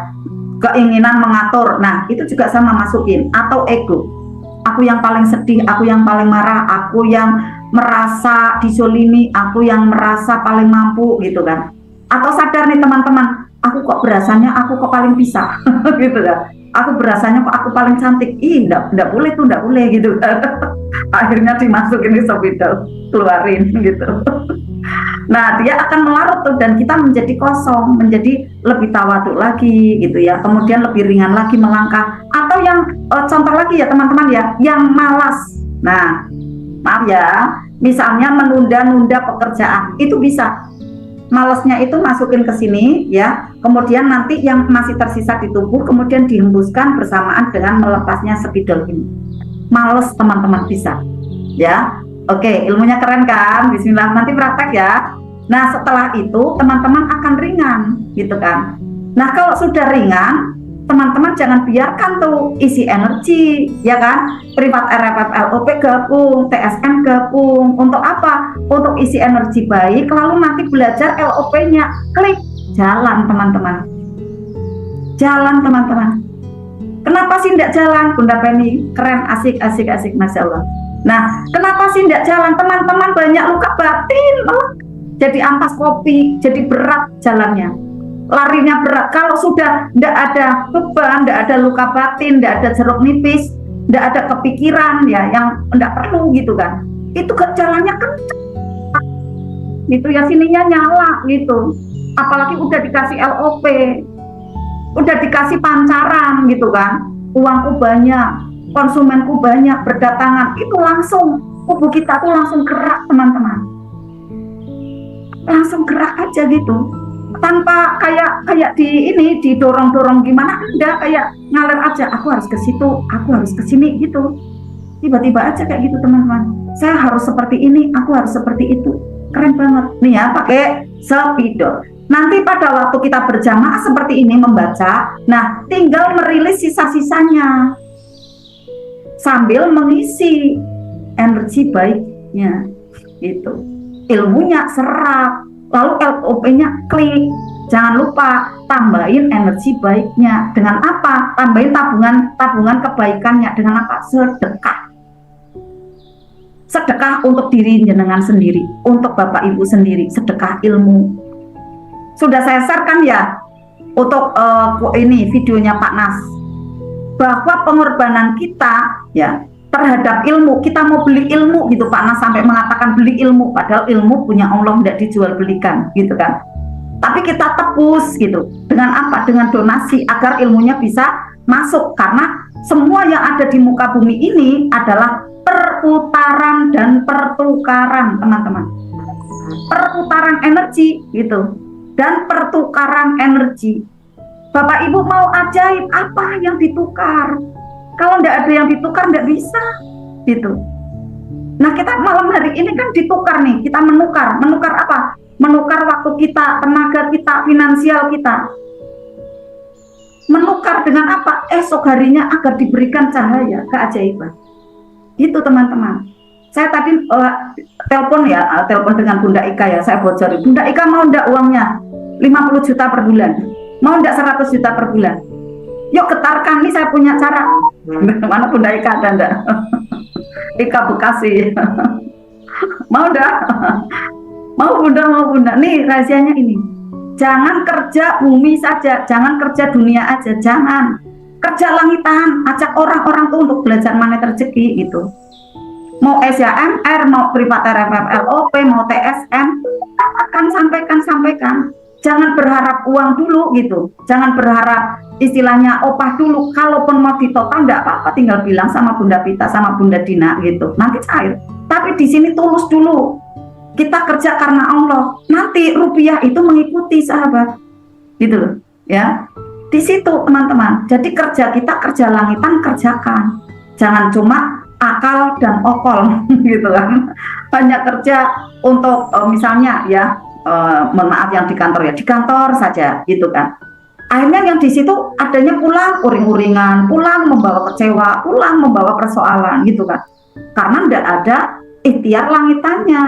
keinginan mengatur. Nah, itu juga sama masukin. Atau ego, aku yang paling sedih, aku yang paling marah, aku yang merasa dizolimi, aku yang merasa paling mampu gitu kan. Atau sadar nih teman-teman, aku kok berasanya aku kok paling bisa gitu kan. Aku berasanya kok aku paling cantik. Enggak boleh tuh, enggak boleh gitu. Akhirnya dimasukin di spidol, keluarin gitu. Nah, dia akan melarut tuh, dan kita menjadi kosong, menjadi lebih tawaduk lagi gitu ya. Kemudian lebih ringan lagi melangkah. Atau yang contoh lagi ya teman-teman ya, yang malas. Nah, maaf ya, misalnya menunda-nunda pekerjaan, itu bisa. Malesnya itu masukin ke sini ya, kemudian nanti yang masih tersisa di tubuh kemudian dihembuskan bersamaan dengan melepasnya spidol ini. Males teman-teman bisa ya. Oke, ilmunya keren kan? Bismillah, nanti praktek ya. Nah, setelah itu teman-teman akan ringan gitu kan. Nah, kalau sudah ringan, teman-teman jangan biarkan tuh isi energi ya kan. Privat RFF LOP gabung, TSN gabung. Untuk apa? Untuk isi energi baik, lalu nanti belajar LOP-nya. Klik, jalan teman-teman. Jalan teman-teman. Kenapa sih tidak jalan? Bunda Penny, keren, asik, Masya Allah. Nah, kenapa sih tidak jalan? Teman-teman banyak luka batin, jadi ampas kopi, jadi berat jalannya. Larinya berat. Kalau sudah tidak ada beban, tidak ada luka batin, tidak ada jeruk nipis, tidak ada kepikiran ya yang tidak perlu gitu kan, itu jalannya kencang gitu ya, sininya nyala gitu. Apalagi udah dikasih LOP, udah dikasih pancaran gitu kan, uangku banyak, konsumenku banyak, berdatangan, itu langsung tubuh kita tuh langsung gerak teman-teman, langsung gerak aja gitu, tanpa kayak didorong-dorong gimana, enggak, kayak ngalir aja. Aku harus ke situ, aku harus ke sini gitu, tiba-tiba aja kayak gitu teman-teman. Saya harus seperti ini, aku harus seperti itu. Keren banget nih ya, pakai spidol. Nanti pada waktu kita berjamaah seperti ini membaca, nah tinggal merilis sisa-sisanya sambil mengisi energi baiknya gitu. Ilmunya serap, lalu LOP-nya klik. Jangan lupa tambahin energi baiknya dengan apa? Tambahin tabungan kebaikannya dengan apa? Sedekah. Sedekah untuk diri jenengan sendiri, untuk Bapak Ibu sendiri, sedekah ilmu. Sudah saya share kan ya untuk ini videonya Pak Nas, bahwa pengorbanan kita ya terhadap ilmu. Kita mau beli ilmu gitu, Pak Nas sampai mengatakan beli ilmu, padahal ilmu punya Allah, tidak dijual belikan gitu kan. Tapi kita tebus gitu, dengan apa? Dengan donasi agar ilmunya bisa masuk, karena semua yang ada di muka bumi ini adalah perputaran dan pertukaran, teman-teman. Perputaran energi gitu, dan pertukaran energi. Bapak Ibu mau ajaib, apa yang ditukar? Kalau tidak ada yang ditukar, tidak bisa gitu. Nah, kita malam hari ini kan ditukar nih, kita menukar apa? Menukar waktu kita, tenaga kita, finansial kita. Menukar dengan apa? Esok harinya agar diberikan cahaya, keajaiban. Gitu teman-teman. Saya tadi telepon dengan Bunda Ika ya, saya bocorin. Bunda Ika mau ndak uangnya 50 juta per bulan? Mau ndak 100 juta per bulan? Yuk getarkan, nih saya punya cara. Mana Bunda Ika ada ndak? Ika Bekasi. Mau ndak? Mau Bunda. Nih rahasianya ini. Jangan kerja bumi saja, jangan kerja dunia aja, jangan. Kerja langitan, ajak orang-orang tuh untuk belajar magnet rezeki gitu. Mau SYMR, mau privat RFFLOP, mau TSM, akan sampaikan. Jangan berharap uang dulu gitu. Jangan berharap istilahnya opah dulu. Kalaupun mau ditotal enggak apa-apa, tinggal bilang sama Bunda Pita, sama Bunda Dina gitu. Nanti cair. Tapi di sini tulus dulu. Kita kerja karena Allah. Nanti rupiah itu mengikuti, sahabat. Gitu loh, ya. Di situ teman-teman. Jadi kerja kita kerja langitan, kerjakan. Jangan cuma akal dan okol gitu kan. Banyak kerja untuk misalnya ya, mohon maaf yang di kantor saja gitu kan. Akhirnya yang di situ adanya pulang uring-uringan, pulang membawa kecewa, pulang membawa persoalan gitu kan. Karena tidak ada ikhtiar langitannya.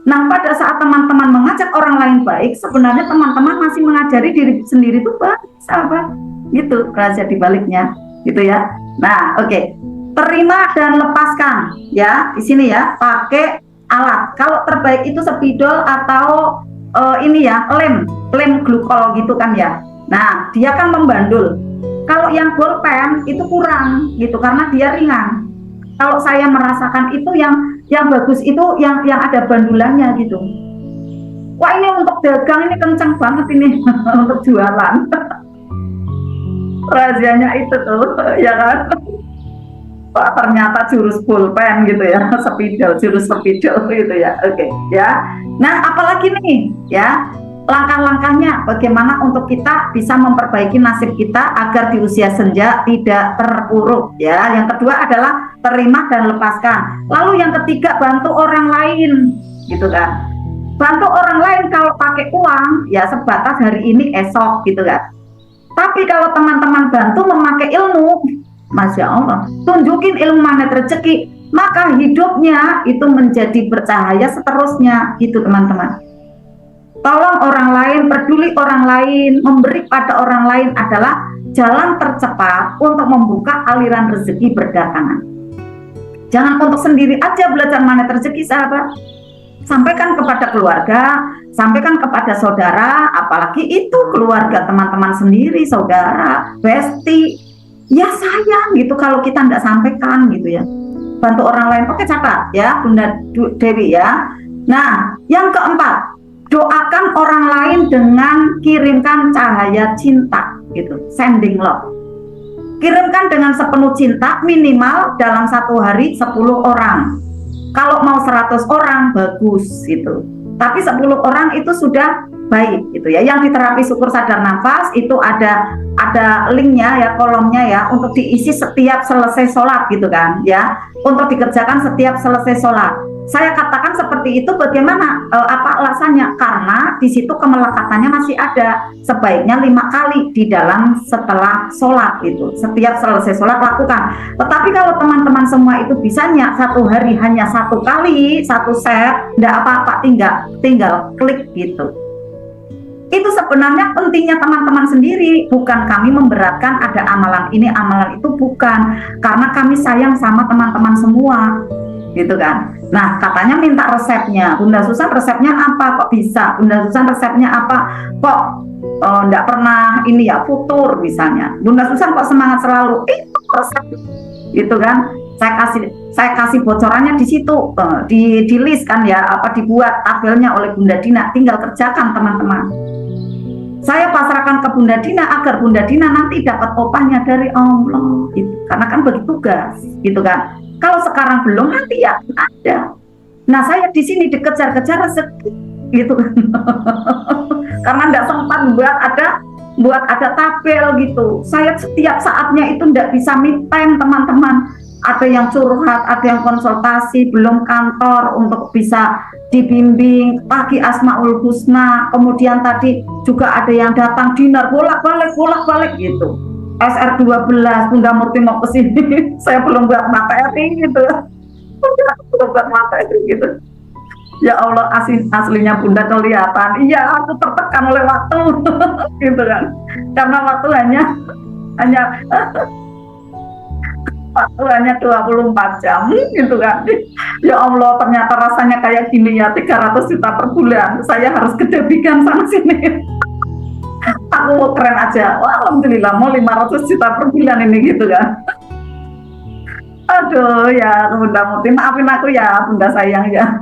Nah, pada saat teman-teman mengajak orang lain baik, sebenarnya teman-teman masih mengajari diri sendiri itu baik, sahabat. Gitu rahasia di baliknya, gitu ya. Nah, oke. Terima dan lepaskan ya. Di sini ya, pakai alat. Kalau terbaik itu spidol atau ini ya, lem glukol gitu kan ya. Nah, dia kan membandul. Kalau yang bolpen itu kurang gitu karena dia ringan. Kalau saya merasakan itu yang bagus itu yang ada bandulannya gitu. Wah, ini untuk dagang ini kencang banget ini untuk jualan. Rahasianya itu tuh, ya kan? Wah, ternyata jurus pulpen gitu ya, jurus spidol gitu ya. Oke, ya. Nah, apalagi nih ya, langkah-langkahnya bagaimana untuk kita bisa memperbaiki nasib kita agar di usia senja tidak terpuruk ya. Yang kedua adalah terima dan lepaskan. Lalu yang ketiga, bantu orang lain gitu kan. Bantu orang lain kalau pakai uang ya sebatas hari ini esok gitu kan. Tapi kalau teman-teman bantu memakai ilmu, Masya Allah, tunjukin ilmu magnet rezeki, maka hidupnya itu menjadi bercahaya seterusnya gitu teman-teman. Tolong orang lain, peduli orang lain, memberi pada orang lain adalah jalan tercepat untuk membuka aliran rezeki berdatangan. Jangan untuk sendiri aja belajar magnet rezeki, sahabat. Sampaikan kepada keluarga, sampaikan kepada saudara, apalagi itu keluarga teman-teman sendiri, saudara, besti. Ya sayang gitu kalau kita tidak sampaikan gitu ya. Bantu orang lain. Oke, catat ya Bunda Dewi ya. Nah, yang keempat, doakan orang lain dengan kirimkan cahaya cinta gitu, sending love. Kirimkan dengan sepenuh cinta, minimal dalam satu hari 10 orang. Kalau mau 100 orang bagus gitu. Tapi 10 orang itu sudah baik gitu ya. Yang di terapi syukur sadar nafas itu ada linknya ya, kolomnya ya, untuk diisi setiap selesai sholat gitu kan ya, untuk dikerjakan setiap selesai sholat. Saya katakan seperti itu bagaimana apa alasannya? Karena di situ kemelekatannya masih ada. Sebaiknya 5 kali di dalam setelah sholat itu. Setiap selesai sholat lakukan. Tetapi kalau teman-teman semua itu bisanya satu hari hanya 1 kali, 1 set, tidak apa-apa, tinggal klik gitu. Itu sebenarnya pentingnya teman-teman sendiri, bukan kami memberatkan ada amalan ini, amalan itu, bukan. Karena kami sayang sama teman-teman semua, gitu kan. Nah, katanya minta resepnya. Bunda Susan resepnya apa? Kok bisa? Bunda Susan resepnya apa? Kok enggak pernah ini ya, futur misalnya. Bunda Susan kok semangat selalu? Itu resep, gitu kan. Saya kasih bocorannya di situ, di list kan ya, dibuat tabelnya oleh Bunda Dina, tinggal kerjakan teman-teman. Saya pasrahkan ke Bunda Dina agar Bunda Dina nanti dapat opahnya dari Allah, gitu. Karena kan bagi tugas, gitu kan. Kalau sekarang belum, nanti ya ada. Nah, saya di sini dikejar-kejar rezeki, gitu kan. Karena nggak sempat buat ada tabel gitu. Saya setiap saatnya itu nggak bisa me time teman-teman. Ada yang curhat, ada yang konsultasi, belum kantor untuk bisa dibimbing pagi Asmaul Husna, kemudian tadi juga ada yang datang dinner bolak-balik gitu. SR12 Bunda Murti mau ke sini, saya belum buat materi gitu. Belum buat materi gitu. Ya Allah, aslinya Bunda kelihatan. Iya, aku tertekan oleh waktu gitu kan. Karena waktu hanya 24 jam gitu kan. Ya Allah, ternyata rasanya kayak gini ya, 300 juta per bulan. Saya harus kedebikan sana sini. Aku mau keren aja. Wah, alhamdulillah mau 500 juta per bulan ini gitu kan. Aduh ya, Bunda Muti, maafin aku ya Bunda sayang ya.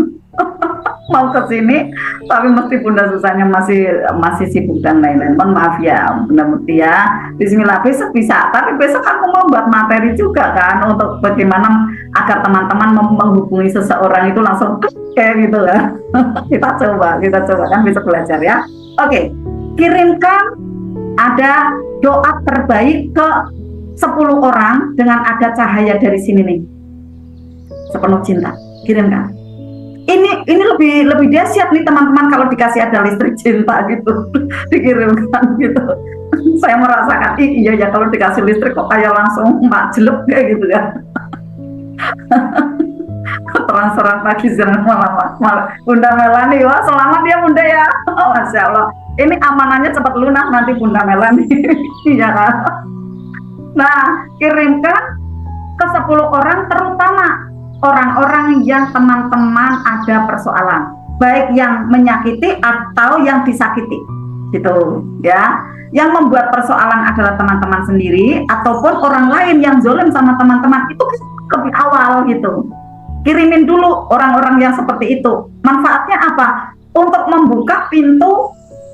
Mau ke sini tapi mesti Bunda Susahnya masih sibuk dan lain-lain. Mohon maaf ya Bunda Muti ya. Bismillah, besok bisa, tapi besok aku mau buat materi juga kan untuk bagaimana agar teman-teman menghubungi seseorang itu langsung kayak gitu kan. kita coba kan besok belajar ya. Oke, kirimkan ada doa terbaik ke 10 orang dengan ada cahaya dari sini nih, sepenuh cinta. Kirimkan. Ini lebih dahsyat nih teman-teman kalau dikasih ada listrik cinta gitu. Dikirimkan gitu. Saya merasakan iya ya, kalau dikasih listrik kok kayak langsung jelek kayak gitu ya. Transferan pagi siang malam. Bunda Melani, wah selamat ya Bunda ya. Oh, Masya Allah, ini amanannya cepat lunas nanti Bunda Melani. Iya kan. Nah, kirimkan ke 10 orang, terutama orang-orang yang teman-teman ada persoalan, baik yang menyakiti atau yang disakiti, gitu ya. Yang membuat persoalan adalah teman-teman sendiri ataupun orang lain yang zalim sama teman-teman, itu lebih awal gitu. Kirimin dulu orang-orang yang seperti itu. Manfaatnya apa? Untuk membuka pintu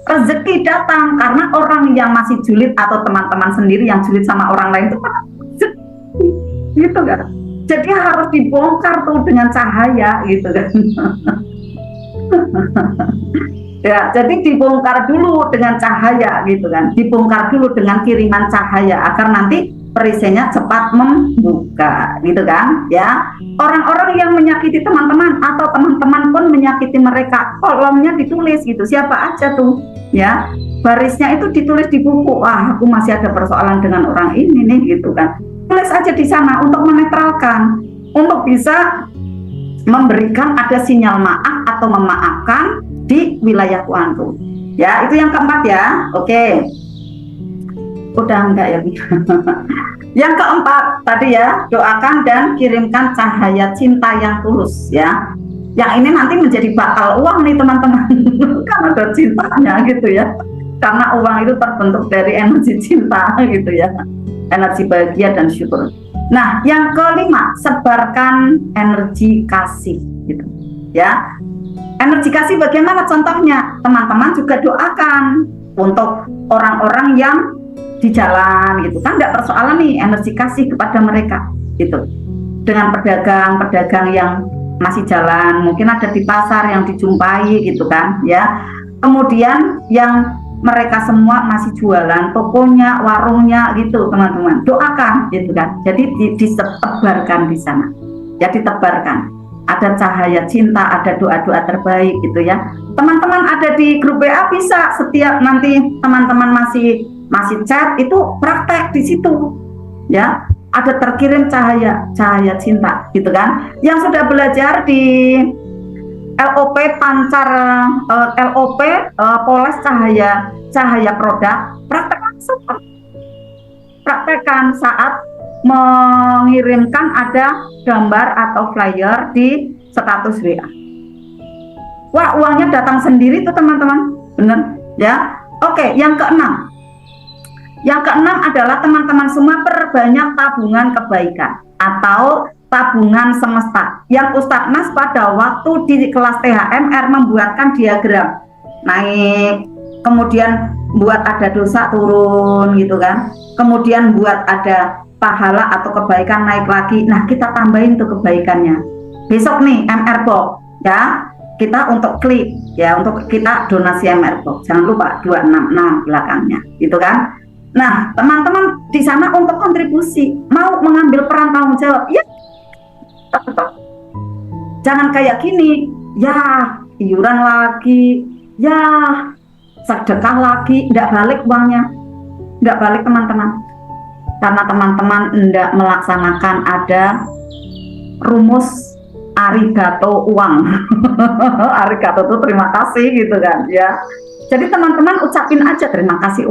rezeki datang, karena orang yang masih julid atau teman-teman sendiri yang julid sama orang lain itu gitu kan. Jadi harus dibongkar tuh dengan cahaya gitu kan. Ya, jadi dibongkar dulu dengan cahaya gitu kan. Dibongkar dulu dengan kiriman cahaya agar nanti perisainya cepat membuka gitu kan ya. Orang-orang yang menyakiti teman-teman atau teman-teman pun menyakiti mereka, kolomnya ditulis gitu, siapa aja tuh ya. Barisnya itu ditulis di buku. Wah, aku masih ada persoalan dengan orang ini nih gitu kan. Tulis aja di sana untuk menetralkan, untuk bisa memberikan ada sinyal maaf atau memaafkan di wilayah Kuantu. Ya, itu yang keempat ya. Oke. Udah enggak ya? Yang keempat tadi ya, doakan dan kirimkan cahaya cinta yang tulus ya. Yang ini nanti menjadi bakal uang nih teman-teman. Karena ada cintanya gitu ya. Karena uang itu terbentuk dari energi cinta gitu ya. Energi bahagia dan syukur. Nah, yang kelima, sebarkan energi kasih gitu ya. Energi kasih bagaimana contohnya? Teman-teman juga doakan untuk orang-orang yang di jalan gitu kan, nggak persoalan nih, energi kasih kepada mereka gitu. Dengan pedagang yang masih jalan, mungkin ada di pasar yang dijumpai gitu kan ya. Kemudian yang mereka semua masih jualan, tokonya, warungnya gitu teman-teman, doakan gitu kan. Jadi disebarkan di sana ya, ditebarkan ada cahaya cinta, ada doa-doa terbaik gitu ya. Teman-teman ada di grup WA bisa setiap nanti teman-teman masih chat itu praktek di situ ya, ada terkirim cahaya cinta gitu kan. Yang sudah belajar di LOP pancar LOP poles cahaya produk, praktekkan saat mengirimkan ada gambar atau flyer di status WA. Wah, uangnya datang sendiri tuh teman-teman, bener ya. Oke, yang keenam adalah teman-teman semua perbanyak tabungan kebaikan atau tabungan semesta yang Ustadz Mas pada waktu di kelas THMR membuatkan diagram naik, kemudian buat ada dosa turun gitu kan, kemudian buat ada pahala atau kebaikan naik lagi. Nah, kita tambahin tuh kebaikannya. Besok nih MR Box ya, kita untuk klik ya, untuk kita donasi MR Box. Jangan lupa 266 belakangnya gitu kan. Nah, teman-teman di sana untuk kontribusi, mau mengambil peran tanggung jawab ya. Jangan kayak gini, ya iuran lagi, ya sedekah lagi, nggak balik uangnya, nggak balik teman-teman. Karena teman-teman tidak melaksanakan ada rumus arigato uang. Arigato itu terima kasih gitu kan ya. Jadi teman-teman ucapin aja terima kasih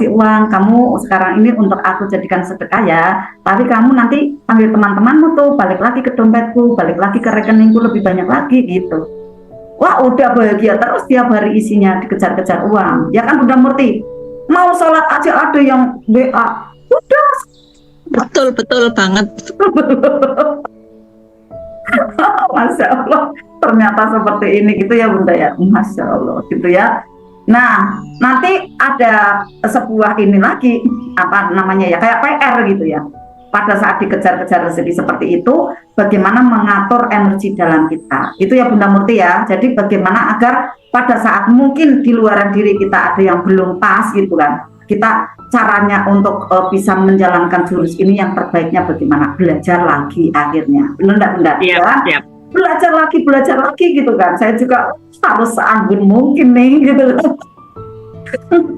uang, kamu sekarang ini untuk aku jadikan sedekah ya, tapi kamu nanti panggil teman-temanmu tuh balik lagi ke dompetku, balik lagi ke rekeningku lebih banyak lagi gitu. Wah, udah bahagia terus tiap hari isinya dikejar-kejar uang. Ya kan Bunda Murti, mau sholat aja ada yang WA. Udah. Betul banget. Masya Allah, ternyata seperti ini gitu ya Bunda ya. Masya Allah gitu ya. Nah, nanti ada sebuah ini lagi, apa namanya ya, kayak PR gitu ya. Pada saat dikejar-kejar rezeki seperti itu, bagaimana mengatur energi dalam kita. Itu ya Bunda Murti ya. Jadi bagaimana agar pada saat mungkin di luaran diri kita ada yang belum pas gitu kan, kita caranya untuk bisa menjalankan jurus ini yang terbaiknya bagaimana, belajar lagi akhirnya, benar enggak ya? Yep. belajar lagi gitu kan. Saya juga harus seanggun mungkin nih gitu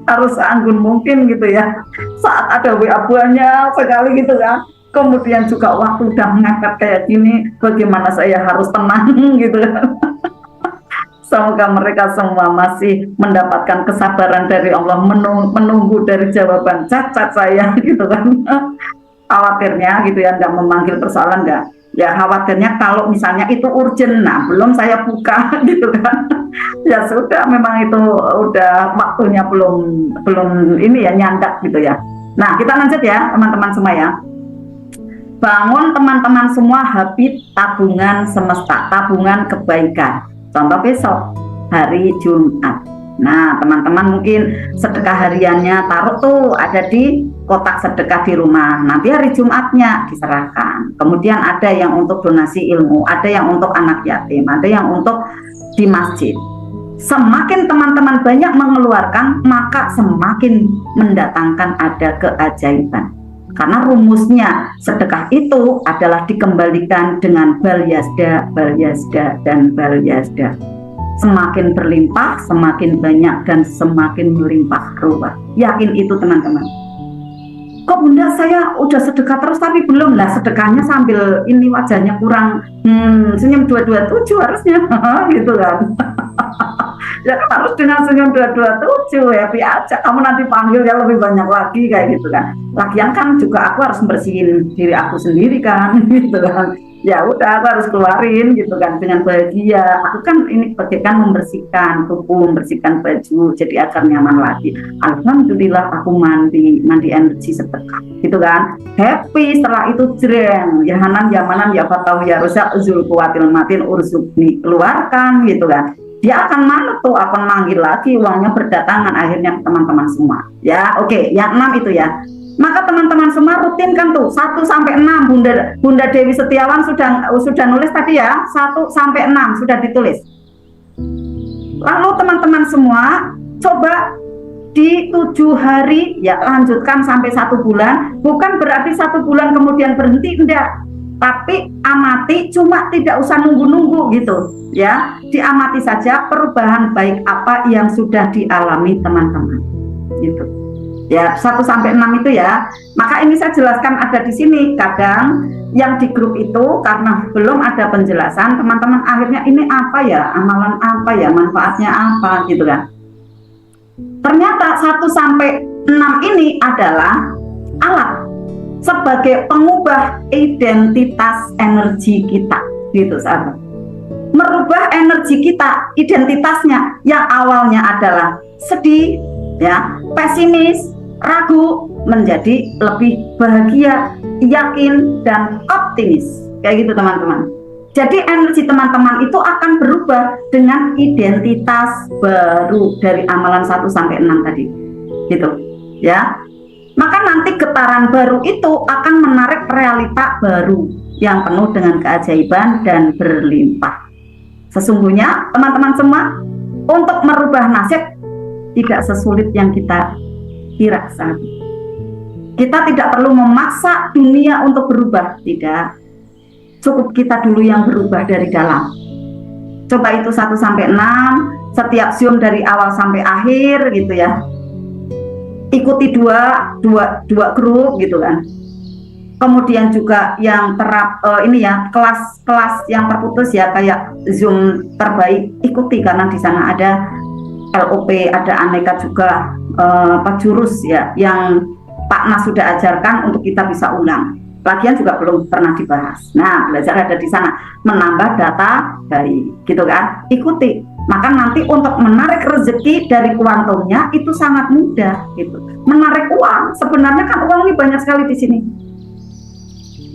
harus seanggun mungkin gitu ya, saat ada WA banyak sekali gitu kan, kemudian juga waktu udah mepet kayak gini, bagaimana saya harus tenang gitu kan. Semoga mereka semua masih mendapatkan kesabaran dari Allah, menunggu dari jawaban cacat saya gitu kan. Khawatirnya gitu ya, nggak memanggil persoalan nggak. Ya khawatirnya kalau misalnya itu urgent, nah belum saya buka gitu kan. Ya sudah, memang itu udah waktunya belum ini ya, nyandak gitu ya. Nah kita lanjut ya teman-teman semua ya. Bangun teman-teman semua habit tabungan semesta, tabungan kebaikan. Contoh besok hari Jumat. Nah teman-teman mungkin sedekah hariannya taruh tuh ada di kotak sedekah di rumah. Nanti hari Jumatnya diserahkan. Kemudian ada yang untuk donasi ilmu, ada yang untuk anak yatim, ada yang untuk di masjid. Semakin teman-teman banyak mengeluarkan, maka semakin mendatangkan ada keajaiban. Karena rumusnya sedekah itu adalah dikembalikan dengan bal yasda, dan bal yasda. Semakin berlimpah, semakin banyak, dan semakin melimpah ruah. Yakin itu teman-teman. Kok Bunda saya udah sedekah terus tapi belum lah, sedekahnya sambil ini wajahnya kurang senyum 227 harusnya gitu kan. Ya kan harus dengan senyum 227, happy aja, kamu nanti panggil ya lebih banyak lagi kayak gitu kan. Lagian kan juga aku harus bersihin diri aku sendiri kan gitu kan. Ya udah aku harus keluarin gitu kan dengan bahagia. Aku kan ini bagaikan membersihkan tubuh, membersihkan baju jadi agar nyaman lagi. Alhamdulillah aku mandi energi sedekah gitu kan. Happy setelah itu jreng. Ya hanan yamanan ya fatahu ya rusak zul kuwatil matin urzukni, keluarkan gitu kan. Dia akan manut tuh, akan manggil lagi, uangnya berdatangan akhirnya teman-teman semua. Ya, oke, yang 6 itu ya. Maka teman-teman semua rutinkan tuh 1 sampai 6. Bunda Dewi Setiawan sudah nulis tadi ya, 1 sampai 6 sudah ditulis. Lalu teman-teman semua coba di 7 hari ya, lanjutkan sampai 1 bulan. Bukan berarti 1 bulan kemudian berhenti, enggak. Tapi amati, cuma tidak usah nunggu-nunggu gitu ya. Diamati saja perubahan baik apa yang sudah dialami teman-teman gitu. Ya, 1 sampai 6 itu ya. Maka ini saya jelaskan ada di sini. Kadang yang di grup itu karena belum ada penjelasan, teman-teman akhirnya ini apa ya, amalan apa ya, manfaatnya apa gitu kan. Ternyata 1 sampai 6 ini adalah alat sebagai pengubah identitas energi kita gitu sahabat. Merubah energi kita, identitasnya yang awalnya adalah sedih ya, pesimis, ragu, menjadi lebih bahagia, yakin, dan optimis. kayak gitu teman-teman. Jadi energi teman-teman itu akan berubah dengan identitas baru dari amalan 1 sampai 6 tadi. Gitu. Ya. Maka nanti getaran baru itu akan menarik realita baru yang penuh dengan keajaiban dan berlimpah. Sesungguhnya teman-teman semua, untuk merubah nasib tidak sesulit yang kita kira saat ini. Kita tidak perlu memaksa dunia untuk berubah, tidak. Cukup kita dulu yang berubah dari dalam. Coba itu 1 sampai 6, setiap Zoom dari awal sampai akhir gitu ya. Ikuti dua grup gitu kan. Kemudian juga yang ini ya, kelas-kelas yang terputus ya, kayak Zoom terbaik, ikuti karena di sana ada LOP, ada aneka juga jurus ya yang Pak Nas sudah ajarkan untuk kita bisa ulang. Lagian juga belum pernah dibahas. Nah, belajar ada di sana, menambah data baik, gitu kan? Ikuti. Maka nanti untuk menarik rezeki dari kuantumnya itu sangat mudah, gitu. Menarik uang, sebenarnya kan uang ini banyak sekali di sini.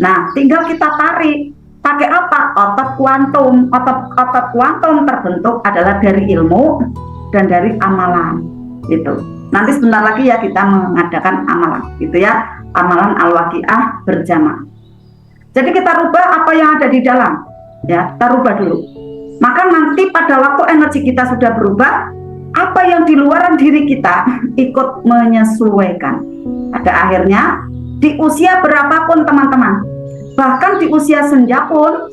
Nah, tinggal kita tarik. Pakai apa? Otot kuantum. Otot kuantum terbentuk adalah dari ilmu dan dari amalan, gitu. Nanti sebentar lagi ya kita mengadakan amalan, gitu ya. Amalan al-waqiah berjamaah. Jadi kita rubah apa yang ada di dalam, ya, kita rubah dulu. Maka nanti pada waktu energi kita sudah berubah, apa yang di luaran diri kita ikut menyesuaikan. Pada akhirnya di usia berapapun teman-teman, bahkan di usia senja pun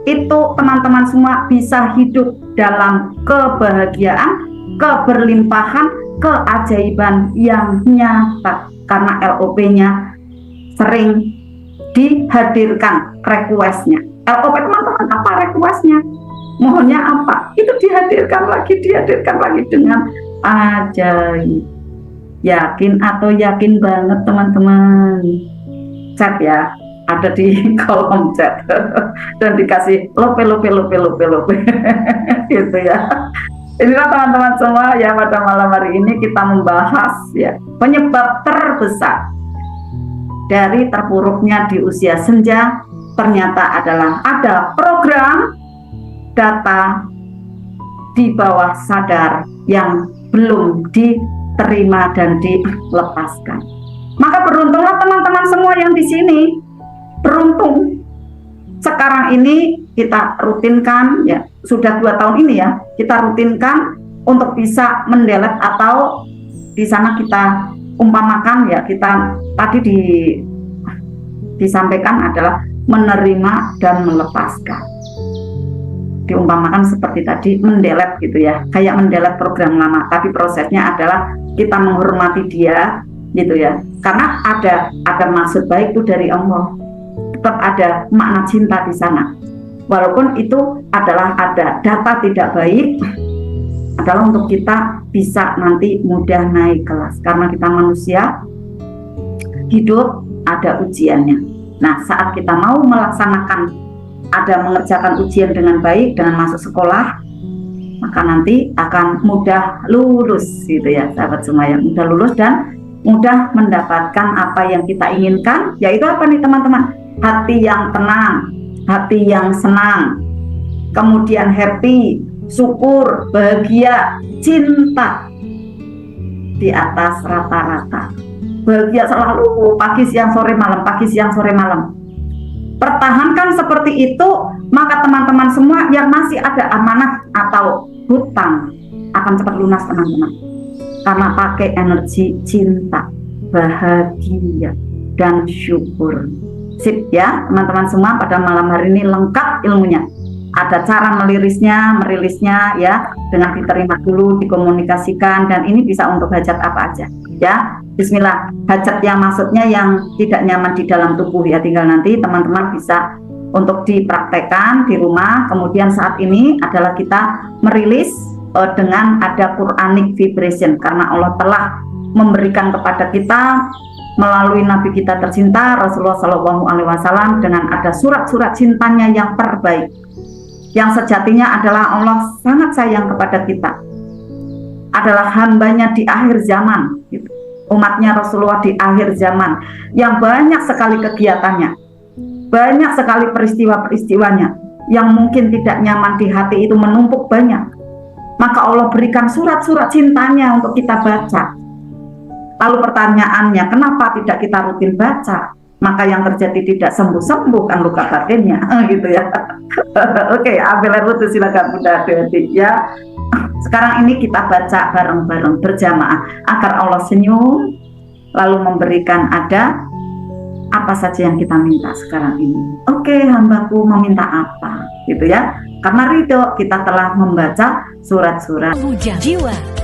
itu teman-teman semua bisa hidup dalam kebahagiaan, keberlimpahan, keajaiban yang nyata. Karena LOP-nya sering dihadirkan request-nya. LOP teman-teman apa request-nya? Mohonnya apa? Itu dihadirkan lagi dengan ajaib. Yakin atau yakin banget teman-teman? Chat ya, ada di kolom chat dan dikasih lope gitu ya. Inilah teman-teman semua ya, pada malam hari ini kita membahas ya penyebab terbesar dari terpuruknya di usia senja ternyata adalah ada program data di bawah sadar yang belum diterima dan dilepaskan. Maka beruntunglah teman-teman semua yang di sini, beruntung. Sekarang ini kita rutinkan ya, sudah 2 tahun ini ya, kita rutinkan untuk bisa mendelete atau di sana kita umpamakan ya, kita tadi disampaikan adalah menerima dan melepaskan. Diumpamakan seperti tadi mendelete gitu ya, kayak mendelete program lama, tapi prosesnya adalah kita menghormati dia gitu ya, karena ada maksud baik itu dari Allah. Tetap ada makna cinta di sana. Walaupun itu adalah ada data tidak baik, adalah untuk kita bisa nanti mudah naik kelas. Karena kita manusia, hidup ada ujiannya. Nah, saat kita mau melaksanakan, mengerjakan ujian dengan baik, dengan masuk sekolah, maka nanti akan mudah lulus gitu ya, sahabat semua, yang mudah lulus dan mudah mendapatkan apa yang kita inginkan, yaitu apa nih teman-teman? Hati yang tenang, hati yang senang, kemudian happy, syukur, bahagia, cinta di atas rata-rata, bahagia selalu, pagi siang sore malam, pagi siang sore malam. Pertahankan seperti itu, maka teman-teman semua yang masih ada amanah atau hutang akan cepat lunas teman-teman, karena pakai energi cinta, bahagia, dan syukur. Sip ya teman-teman semua, pada malam hari ini lengkap ilmunya. Ada cara merilisnya ya, dengan diterima dulu, dikomunikasikan, dan ini bisa untuk hajat apa aja ya. Bismillah, hajat yang maksudnya yang tidak nyaman di dalam tubuh ya, tinggal nanti teman-teman bisa untuk dipraktekkan di rumah. Kemudian saat ini adalah kita merilis dengan ada Quranic vibration, karena Allah telah memberikan kepada kita melalui Nabi kita tercinta Rasulullah SAW dengan ada surat-surat cintanya yang terbaik, yang sejatinya adalah Allah sangat sayang kepada kita, adalah hambanya di akhir zaman gitu. Umatnya Rasulullah di akhir zaman yang banyak sekali kegiatannya, banyak sekali peristiwa-peristiwanya yang mungkin tidak nyaman di hati itu menumpuk banyak. Maka Allah berikan surat-surat cintanya untuk kita baca. Lalu pertanyaannya, kenapa tidak kita rutin baca? Maka yang terjadi tidak sembuh-sembuh kan luka batinnya, gitu ya. Oke, ambil air wudhu silakan Bunda Dewi ya. Sekarang ini kita baca bareng-bareng berjamaah agar Allah senyum lalu memberikan ada apa saja yang kita minta sekarang ini. Oke, hambaku meminta apa, gitu ya. Karena ridho kita telah membaca surat-surat Jiwa